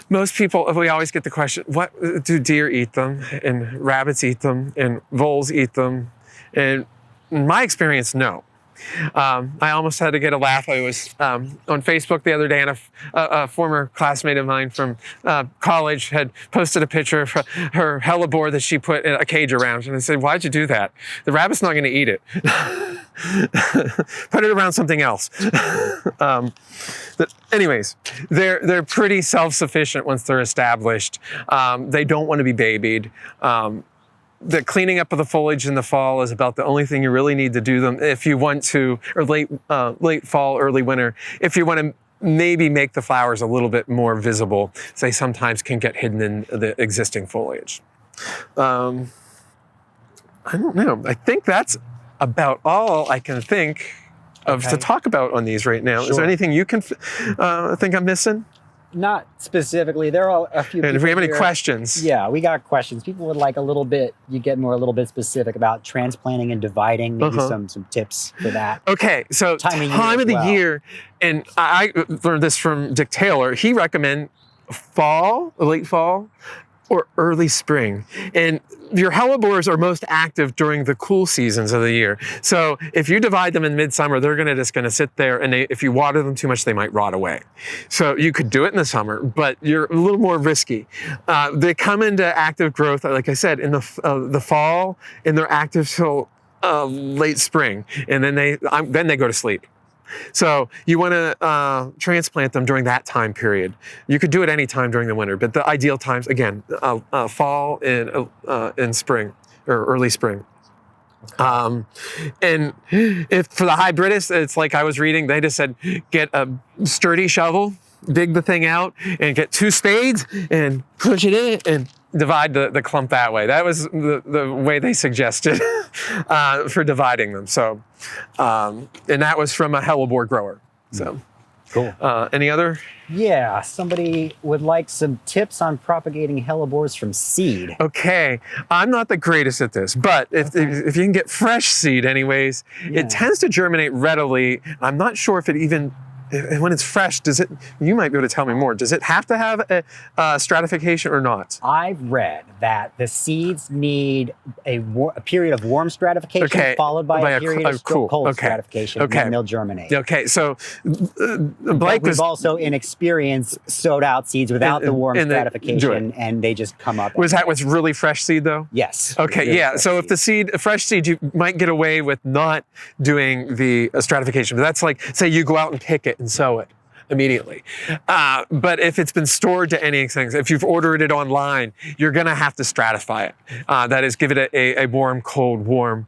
Speaker 2: most people, we always get the question, what do deer eat them, and rabbits eat them, and voles eat them? And in my experience, no. I almost had to get a laugh. I was on Facebook the other day, and a former classmate of mine from college had posted a picture of her hellebore that she put in a cage around. And I said, why'd you do that? The rabbit's not going to eat it. Put it around something else. Anyways, they're pretty self-sufficient once they're established. They don't want to be babied. The cleaning up of the foliage in the fall is about the only thing you really need to do them if you want to, or late fall, early winter, if you want to maybe make the flowers a little bit more visible. They sometimes can get hidden in the existing foliage. I don't know. I think that's about all I can think of to talk about on these right now. Sure. Is there anything you can think I'm missing?
Speaker 1: Not specifically. There are a few.
Speaker 2: And if we have any questions.
Speaker 1: Yeah, we got questions. People would like a little bit a little bit specific about transplanting and dividing, maybe some tips for that.
Speaker 2: Okay, so time of the year, and I learned this from Dick Taylor. He recommends late fall, or early spring. And your hellebores are most active during the cool seasons of the year. So if you divide them in midsummer, they're just going to sit there, and if you water them too much, they might rot away. So you could do it in the summer, but you're a little more risky. They come into active growth, like I said, in the fall, and they're active till late spring, and then they go to sleep. So you want to transplant them during that time period. You could do it any time during the winter, but the ideal times, again, fall and spring, or early spring. And if for the hybridus, it's like I was reading, they just said, get a sturdy shovel, dig the thing out, and get 2 spades and push it in and divide the clump that way. That was the way they suggested for dividing them. So, and that was from a hellebore grower. So,
Speaker 1: cool.
Speaker 2: Any other?
Speaker 1: Yeah, somebody would like some tips on propagating hellebores from seed.
Speaker 2: Okay, I'm not the greatest at this, but if you can get fresh seed anyways, it tends to germinate readily. I'm not sure if it even when it's fresh, you might be able to tell me more, does it have to have a stratification or not?
Speaker 1: I've read that the seeds need a period of warm stratification followed by a period of cold stratification, and then they'll germinate.
Speaker 2: Okay, so
Speaker 1: Blake we've also in experience sowed out seeds without the warm stratification, and they just come up.
Speaker 2: Was that with really fresh seed though?
Speaker 1: Yes.
Speaker 2: Okay,
Speaker 1: really
Speaker 2: yeah. So if the fresh seed, you might get away with not doing the stratification. But that's like, say you go out and pick it and sow it immediately. But if it's been stored to any extent, if you've ordered it online, you're going to have to stratify it. That is, give it a warm, cold, warm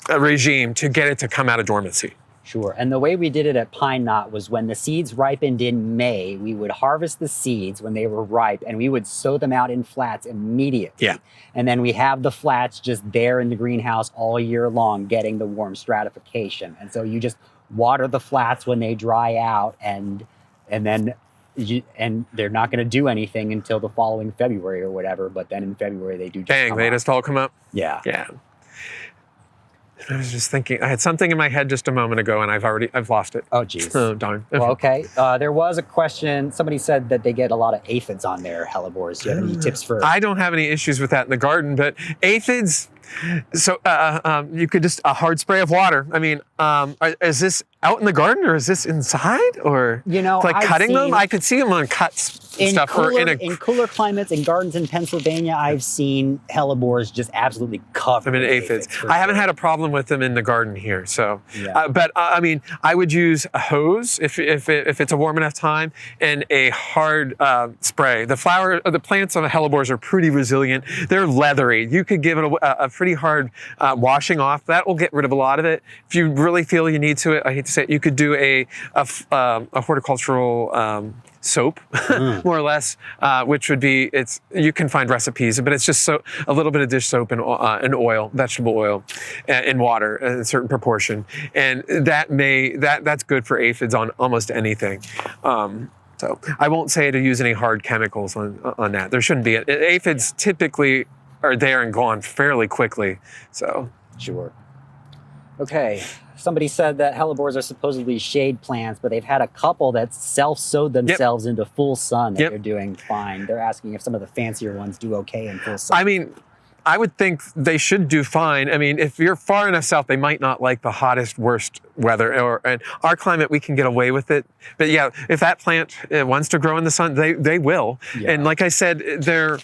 Speaker 2: regime to get it to come out of dormancy.
Speaker 1: Sure. And the way we did it at Pine Knot was when the seeds ripened in May, we would harvest the seeds when they were ripe and we would sow them out in flats immediately.
Speaker 2: Yeah.
Speaker 1: And then we have the flats just there in the greenhouse all year long getting the warm stratification. And so you just water the flats when they dry out and then they're not going to do anything until the following February or whatever. But then in February they do.
Speaker 2: They just all come up?
Speaker 1: Yeah.
Speaker 2: Yeah. I was just thinking, I had something in my head just a moment ago and I've lost it.
Speaker 1: Oh, geez.
Speaker 2: Oh, darn.
Speaker 1: Well, okay. There was a question. Somebody said that they get a lot of aphids on their hellebores. Do you have any tips for?
Speaker 2: I don't have any issues with that in the garden, but aphids, so you could just, a hard spray of water. I mean, is this out in the garden or is this inside or like cutting them? I could see them on cuts and stuff.
Speaker 1: In cooler climates, in gardens in Pennsylvania, I've seen hellebores just absolutely covered
Speaker 2: in aphids. I haven't had a problem with them in the garden here. So,
Speaker 1: yeah.
Speaker 2: But I mean, I would use a hose if it's a warm enough time and a hard spray. The plants on the hellebores are pretty resilient. They're leathery. You could give it a pretty hard washing off. That will get rid of a lot of it. If you really feel you need to, I hate to say it, you could do a horticultural soap, more or less, which would be, you can find recipes, but it's just a little bit of dish soap and oil, vegetable oil, in water in a certain proportion, and that's good for aphids on almost anything. So I won't say to use any hard chemicals on that. There shouldn't be. Aphids typically are there and gone fairly quickly. So
Speaker 1: sure. Okay. Somebody said that hellebores are supposedly shade plants, but they've had a couple that self-sowed themselves into full sun that they're doing fine. They're asking if some of the fancier ones do okay in full sun.
Speaker 2: I mean, I would think they should do fine. I mean, if you're far enough south, they might not like the hottest, worst weather. And our climate, we can get away with it. But yeah, if that plant wants to grow in the sun, they will. Yeah. And like I said, they're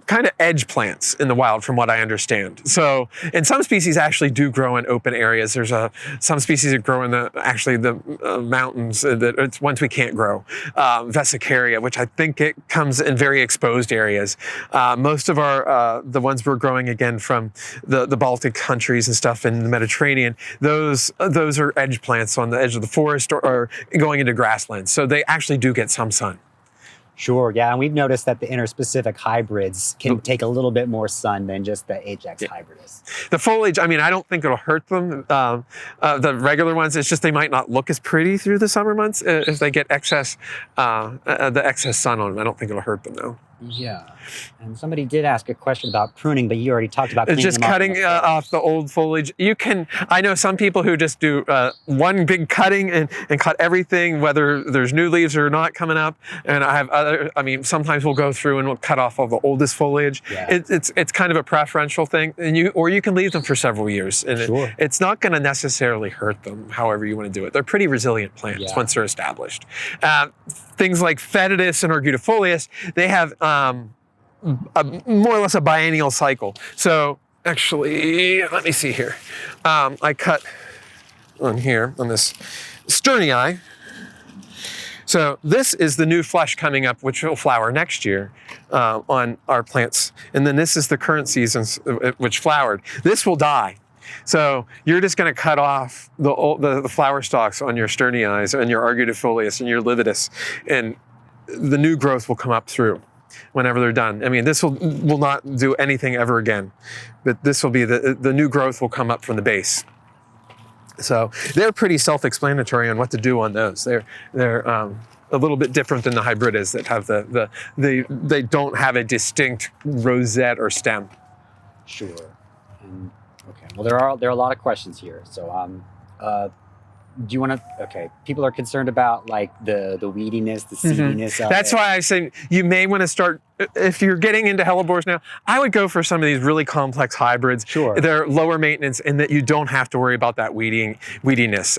Speaker 2: kind of edge plants in the wild, from what I understand. So, and some species actually do grow in open areas. There's some species that grow in the mountains that it's ones we can't grow. Vesicaria, which I think it comes in very exposed areas. Most of the ones we're growing again from the Baltic countries and stuff in the Mediterranean, those are edge plants on the edge of the forest or going into grasslands. So they actually do get some sun.
Speaker 1: Sure, yeah, and we've noticed that the interspecific hybrids can take a little bit more sun than just the HX hybridus.
Speaker 2: The foliage, I mean, I don't think it'll hurt them. The regular ones, it's just they might not look as pretty through the summer months if they get the excess sun on them. I don't think it'll hurt them though.
Speaker 1: Yeah, and somebody did ask a question about pruning, but you already talked about
Speaker 2: it's just cutting off the old foliage. I know some people who just do one big cutting and cut everything, whether there's new leaves or not coming up. And I have sometimes we'll go through and we'll cut off all the oldest foliage. Yeah. It's kind of a preferential thing, or you can leave them for several years, and it's not going to necessarily hurt them. However you want to do it, they're pretty resilient plants once they're established. Things like Fetidus and Argutifolius, they have more or less a biennial cycle. So actually, let me see here. I cut on this sternii. So this is the new flesh coming up, which will flower next year on our plants. And then this is the current seasons which flowered. This will die. So you're just going to cut off the flower stalks on your sternii and your Argutifolius and your lividus, and the new growth will come up through whenever they're done. I mean, this will not do anything ever again, but this will be the new growth will come up from the base. So they're pretty self-explanatory on what to do on those. They're a little bit different than the hybridas that have they don't have a distinct rosette or stem.
Speaker 1: Sure. Okay. Well, there are a lot of questions here. So do you want to? Okay, people are concerned about like the weediness, the seediness of
Speaker 2: That's
Speaker 1: it.
Speaker 2: why I say you may want to start, if you're getting into Hellebores now, I would go for some of these really complex hybrids.
Speaker 1: Sure.
Speaker 2: They're lower maintenance and that you don't have to worry about that weediness.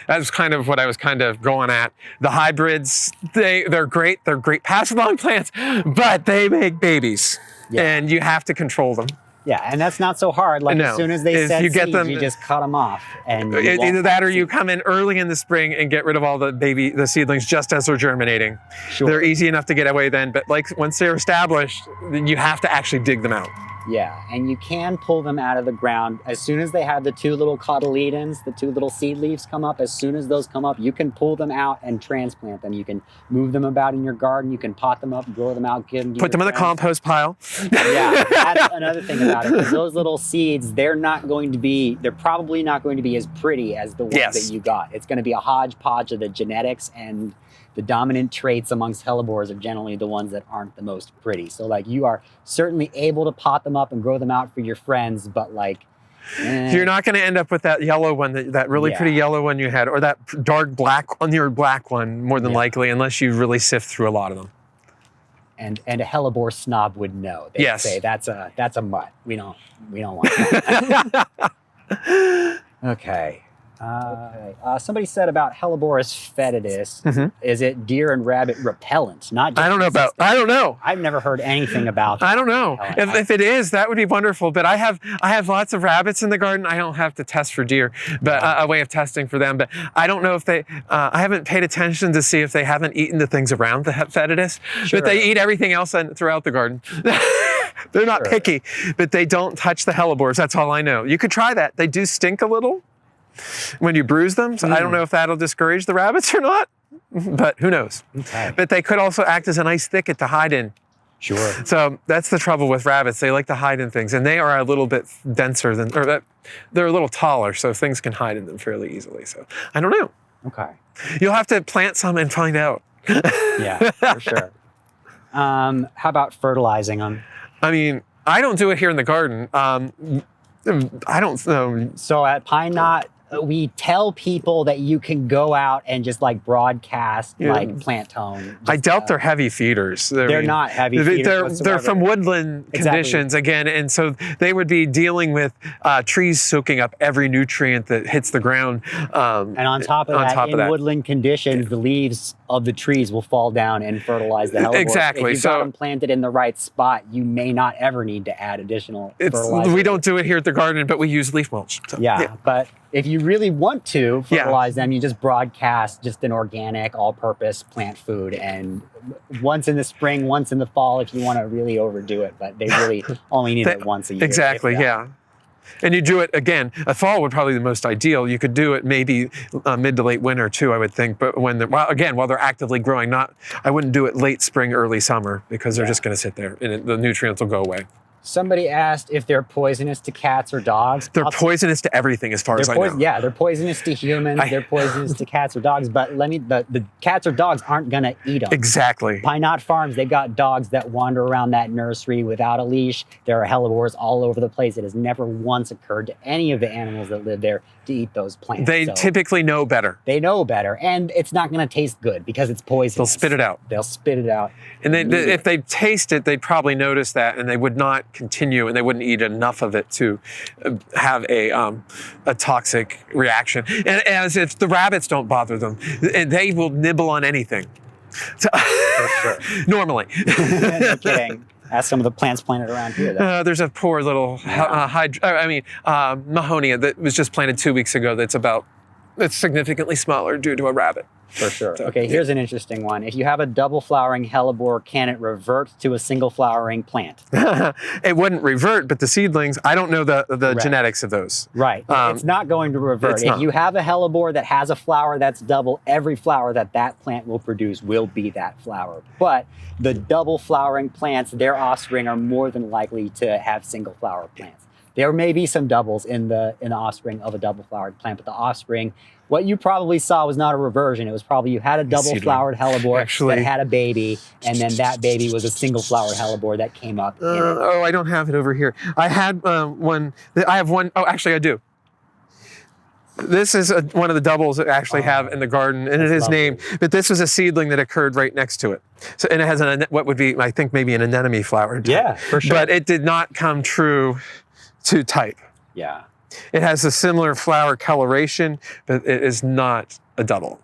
Speaker 2: That's kind of what I was kind of going at. The hybrids, they're great. They're great pass-along plants, but they make babies.
Speaker 1: Yeah.
Speaker 2: And you have to control them.
Speaker 1: Yeah, and that's not so hard. Like
Speaker 2: No.
Speaker 1: as soon as they
Speaker 2: If
Speaker 1: set
Speaker 2: you get
Speaker 1: seeds,
Speaker 2: them-
Speaker 1: you just cut them off. And you
Speaker 2: Either
Speaker 1: won't
Speaker 2: that or
Speaker 1: have
Speaker 2: you
Speaker 1: seeds.
Speaker 2: come in early in the spring and get rid of all the seedlings just as they're germinating.
Speaker 1: Sure.
Speaker 2: They're easy enough to get away then, but like once they're established, then you have to actually dig them out.
Speaker 1: Yeah, and you can pull them out of the ground as soon as they have the two little cotyledons, the two little seed leaves come up. As soon as those come up, you can pull them out and transplant them. You can move them about in your garden. You can pot them up, grow them out, give them to
Speaker 2: Put them in
Speaker 1: your
Speaker 2: the
Speaker 1: friends.
Speaker 2: compost pile.
Speaker 1: Yeah, that's another thing about it. Because those little seeds, they're probably not going to be as pretty as the ones
Speaker 2: Yes.
Speaker 1: that you got. It's going to be a hodgepodge of the genetics, and the dominant traits amongst Hellebores are generally the ones that aren't the most pretty. So like you are certainly able to pot them up and grow them out for your friends, but like
Speaker 2: You're not going to end up with that yellow one, that really
Speaker 1: Yeah.
Speaker 2: pretty yellow one you had, or that dark black on your black one, more than
Speaker 1: Yeah.
Speaker 2: likely, unless you really sift through a lot of them.
Speaker 1: and a Hellebore snob would know. They'd
Speaker 2: Yes.
Speaker 1: say that's a mutt. We don't want that. Okay. Somebody said about Hellebores fetidus,
Speaker 2: Mhm.
Speaker 1: is it deer and rabbit repellent? Not just
Speaker 2: I don't know.
Speaker 1: I've never heard anything about that.
Speaker 2: I don't know.
Speaker 1: Helen,
Speaker 2: If it is, that would be wonderful. But I have lots of rabbits in the garden. I don't have to test for deer, but a way of testing for them. But I don't know if they. I haven't paid attention to see if they haven't eaten the things around the fetidus.
Speaker 1: Sure.
Speaker 2: But they eat everything else throughout the garden. They're not
Speaker 1: Sure.
Speaker 2: picky, but they don't touch the Hellebores. That's all I know. You could try that. They do stink a little when you bruise them. So I don't know if that'll discourage the rabbits or not. But who knows?
Speaker 1: Okay.
Speaker 2: But they could also act as a nice thicket to hide in.
Speaker 1: Sure.
Speaker 2: So that's the trouble with rabbits. They like to hide in things, and they are a little bit denser they're a little taller, so things can hide in them fairly easily. So I don't know.
Speaker 1: Okay.
Speaker 2: You'll have to plant some and find out.
Speaker 1: Yeah, for sure. How about fertilizing them?
Speaker 2: I mean, I don't do it here in the garden. I don't know.
Speaker 1: So at Pine Knot, we tell people that you can go out and just like broadcast
Speaker 2: Yeah.
Speaker 1: like plant tone.
Speaker 2: I
Speaker 1: Just,
Speaker 2: doubt they're heavy feeders.
Speaker 1: they're not heavy feeders
Speaker 2: They're
Speaker 1: whatsoever.
Speaker 2: from woodland
Speaker 1: Exactly.
Speaker 2: conditions again, and so they would be dealing with trees soaking up every nutrient that hits the ground.
Speaker 1: And on top of that, in woodland conditions, the leaves of the trees will fall down and fertilize the Hellebore.
Speaker 2: Exactly.
Speaker 1: If you've got them planted in the right spot, you may not ever need to add additional fertilizer.
Speaker 2: We don't do it here at the garden, but we use leaf mulch. So,
Speaker 1: Yeah, but if you really want to
Speaker 2: Yeah.
Speaker 1: fertilize them, you just broadcast just an organic, all-purpose plant food. And once in the spring, once in the fall, if you want to really overdo it. But they really only need it once a year.
Speaker 2: Exactly,
Speaker 1: if that.
Speaker 2: yeah. And you do it again. A fall would probably be the most ideal. You could do it maybe mid to late winter too, I would think. But while they're actively growing, I wouldn't do it late spring, early summer because they're just going to sit there and the nutrients will go away.
Speaker 1: Somebody asked if they're poisonous to cats or dogs.
Speaker 2: They're poisonous to everything, as far as I know.
Speaker 1: Yeah, they're poisonous to humans. They're poisonous to cats or dogs. But the cats or dogs aren't gonna eat them.
Speaker 2: Exactly.
Speaker 1: Pine Knot Farms, they've got dogs that wander around that nursery without a leash. There are Hellebores all over the place. It has never once occurred to any of the animals that live there to eat those plants.
Speaker 2: They typically know better.
Speaker 1: They know better, and it's not going to taste good because it's poisonous.
Speaker 2: They'll spit it out.
Speaker 1: They'll spit it out.
Speaker 2: And if they taste it, they'd probably notice that, and they would not continue, and they wouldn't eat enough of it to have a toxic reaction. And as if the rabbits don't bother them, and they will nibble on anything. So,
Speaker 1: For sure.
Speaker 2: Normally.
Speaker 1: No kidding. Ask some of the plants planted around here.
Speaker 2: There's a poor little Mahonia that was just planted 2 weeks ago. That's significantly smaller due to a rabbit.
Speaker 1: For sure. Okay, here's an interesting one. If you have a double flowering Hellebore, can it revert to a single flowering plant?
Speaker 2: It wouldn't revert, but the seedlings, I don't know the
Speaker 1: Right.
Speaker 2: genetics of those.
Speaker 1: Right. It's not going to revert. If you have a Hellebore that has a flower that's double, every flower that plant will produce will be that flower. But the double flowering plants, their offspring are more than likely to have single flower plants. There may be some doubles in the offspring of a double flowered plant, but the offspring, what you probably saw was not a reversion. It was probably you had a double flowered Hellebore that had a baby, and then that baby was a single flowered Hellebore that came up.
Speaker 2: I don't have it over here. I had one. I have one. Oh, actually, I do. This is one of the doubles that I actually have in the garden, and it is
Speaker 1: lovely.
Speaker 2: named, but this was a seedling that occurred right next to it. So, and it has what would be, I think, maybe an anemone flower type.
Speaker 1: Yeah, for sure.
Speaker 2: But it did not come true to type.
Speaker 1: Yeah.
Speaker 2: It has a similar flower coloration, but it is not a double.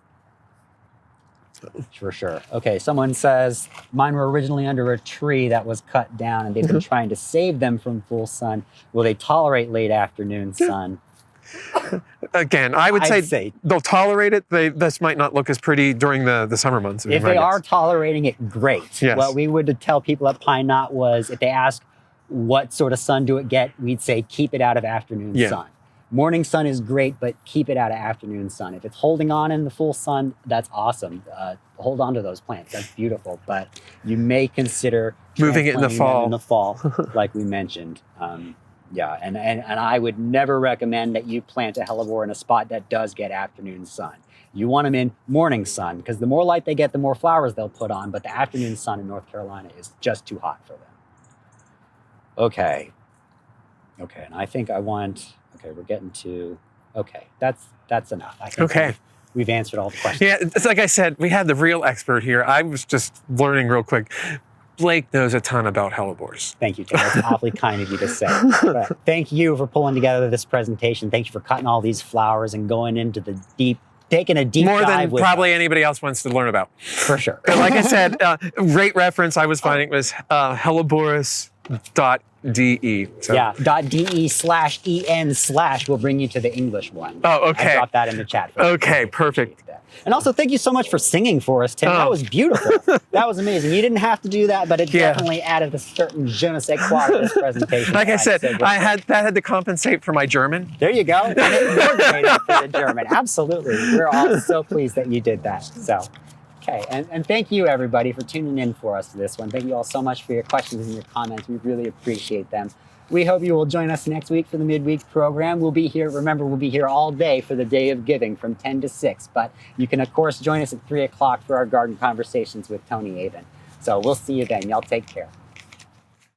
Speaker 1: For sure. Okay, someone says, mine were originally under a tree that was cut down and they've been trying to save them from full sun. Will they tolerate late afternoon sun?
Speaker 2: Again, I'd say they'll tolerate it. This might not look as pretty during the summer months.
Speaker 1: If they are tolerating it, great.
Speaker 2: Yes.
Speaker 1: What we would tell people at Pine Knot was, if they ask what sort of sun do it get, we'd say keep it out of afternoon sun. Morning sun is great, but keep it out of afternoon sun. If it's holding on in the full sun, that's awesome. Hold on to those plants. That's beautiful. But you may consider
Speaker 2: moving it in the fall.
Speaker 1: Like we mentioned. Yeah, and I would never recommend that you plant a hellebore in a spot that does get afternoon sun. You want them in morning sun, because the more light they get, the more flowers they'll put on. But the afternoon sun in North Carolina is just too hot for them. Okay, and I think we're getting to, that's enough. I think we've answered all the questions.
Speaker 2: Yeah, it's like I said, we had the real expert here. I was just learning real quick. Blake knows a ton about hellebores.
Speaker 1: Thank you, Tim. That's awfully kind of you to say. But thank you for pulling together this presentation. Thank you for cutting all these flowers and going into the taking a deep
Speaker 2: More
Speaker 1: dive
Speaker 2: than probably anybody else wants to learn about.
Speaker 1: For sure.
Speaker 2: But like I said, great reference I was finding was hellebores.de. So.
Speaker 1: Yeah, .de/en/ will bring you to the English one.
Speaker 2: Oh, okay.
Speaker 1: I dropped that in the chat.
Speaker 2: Okay, perfect.
Speaker 1: And also, thank you so much for singing for us, Tim. That was beautiful. That was amazing. You didn't have to do that, but it definitely added a certain je ne sais quoi to this presentation.
Speaker 2: Like I said, that had to compensate for my German.
Speaker 1: There you go. And it made up for the German. Absolutely. We're all so pleased that you did that. So, okay. And thank you, everybody, for tuning in for us to this one. Thank you all so much for your questions and your comments. We really appreciate them. We hope you will join us next week for the midweek program. We'll be here. Remember, we'll be here all day for the Day of Giving from 10 to 6. But you can, of course, join us at 3 o'clock for our garden conversations with Tony Avon. So we'll see you then. Y'all take care.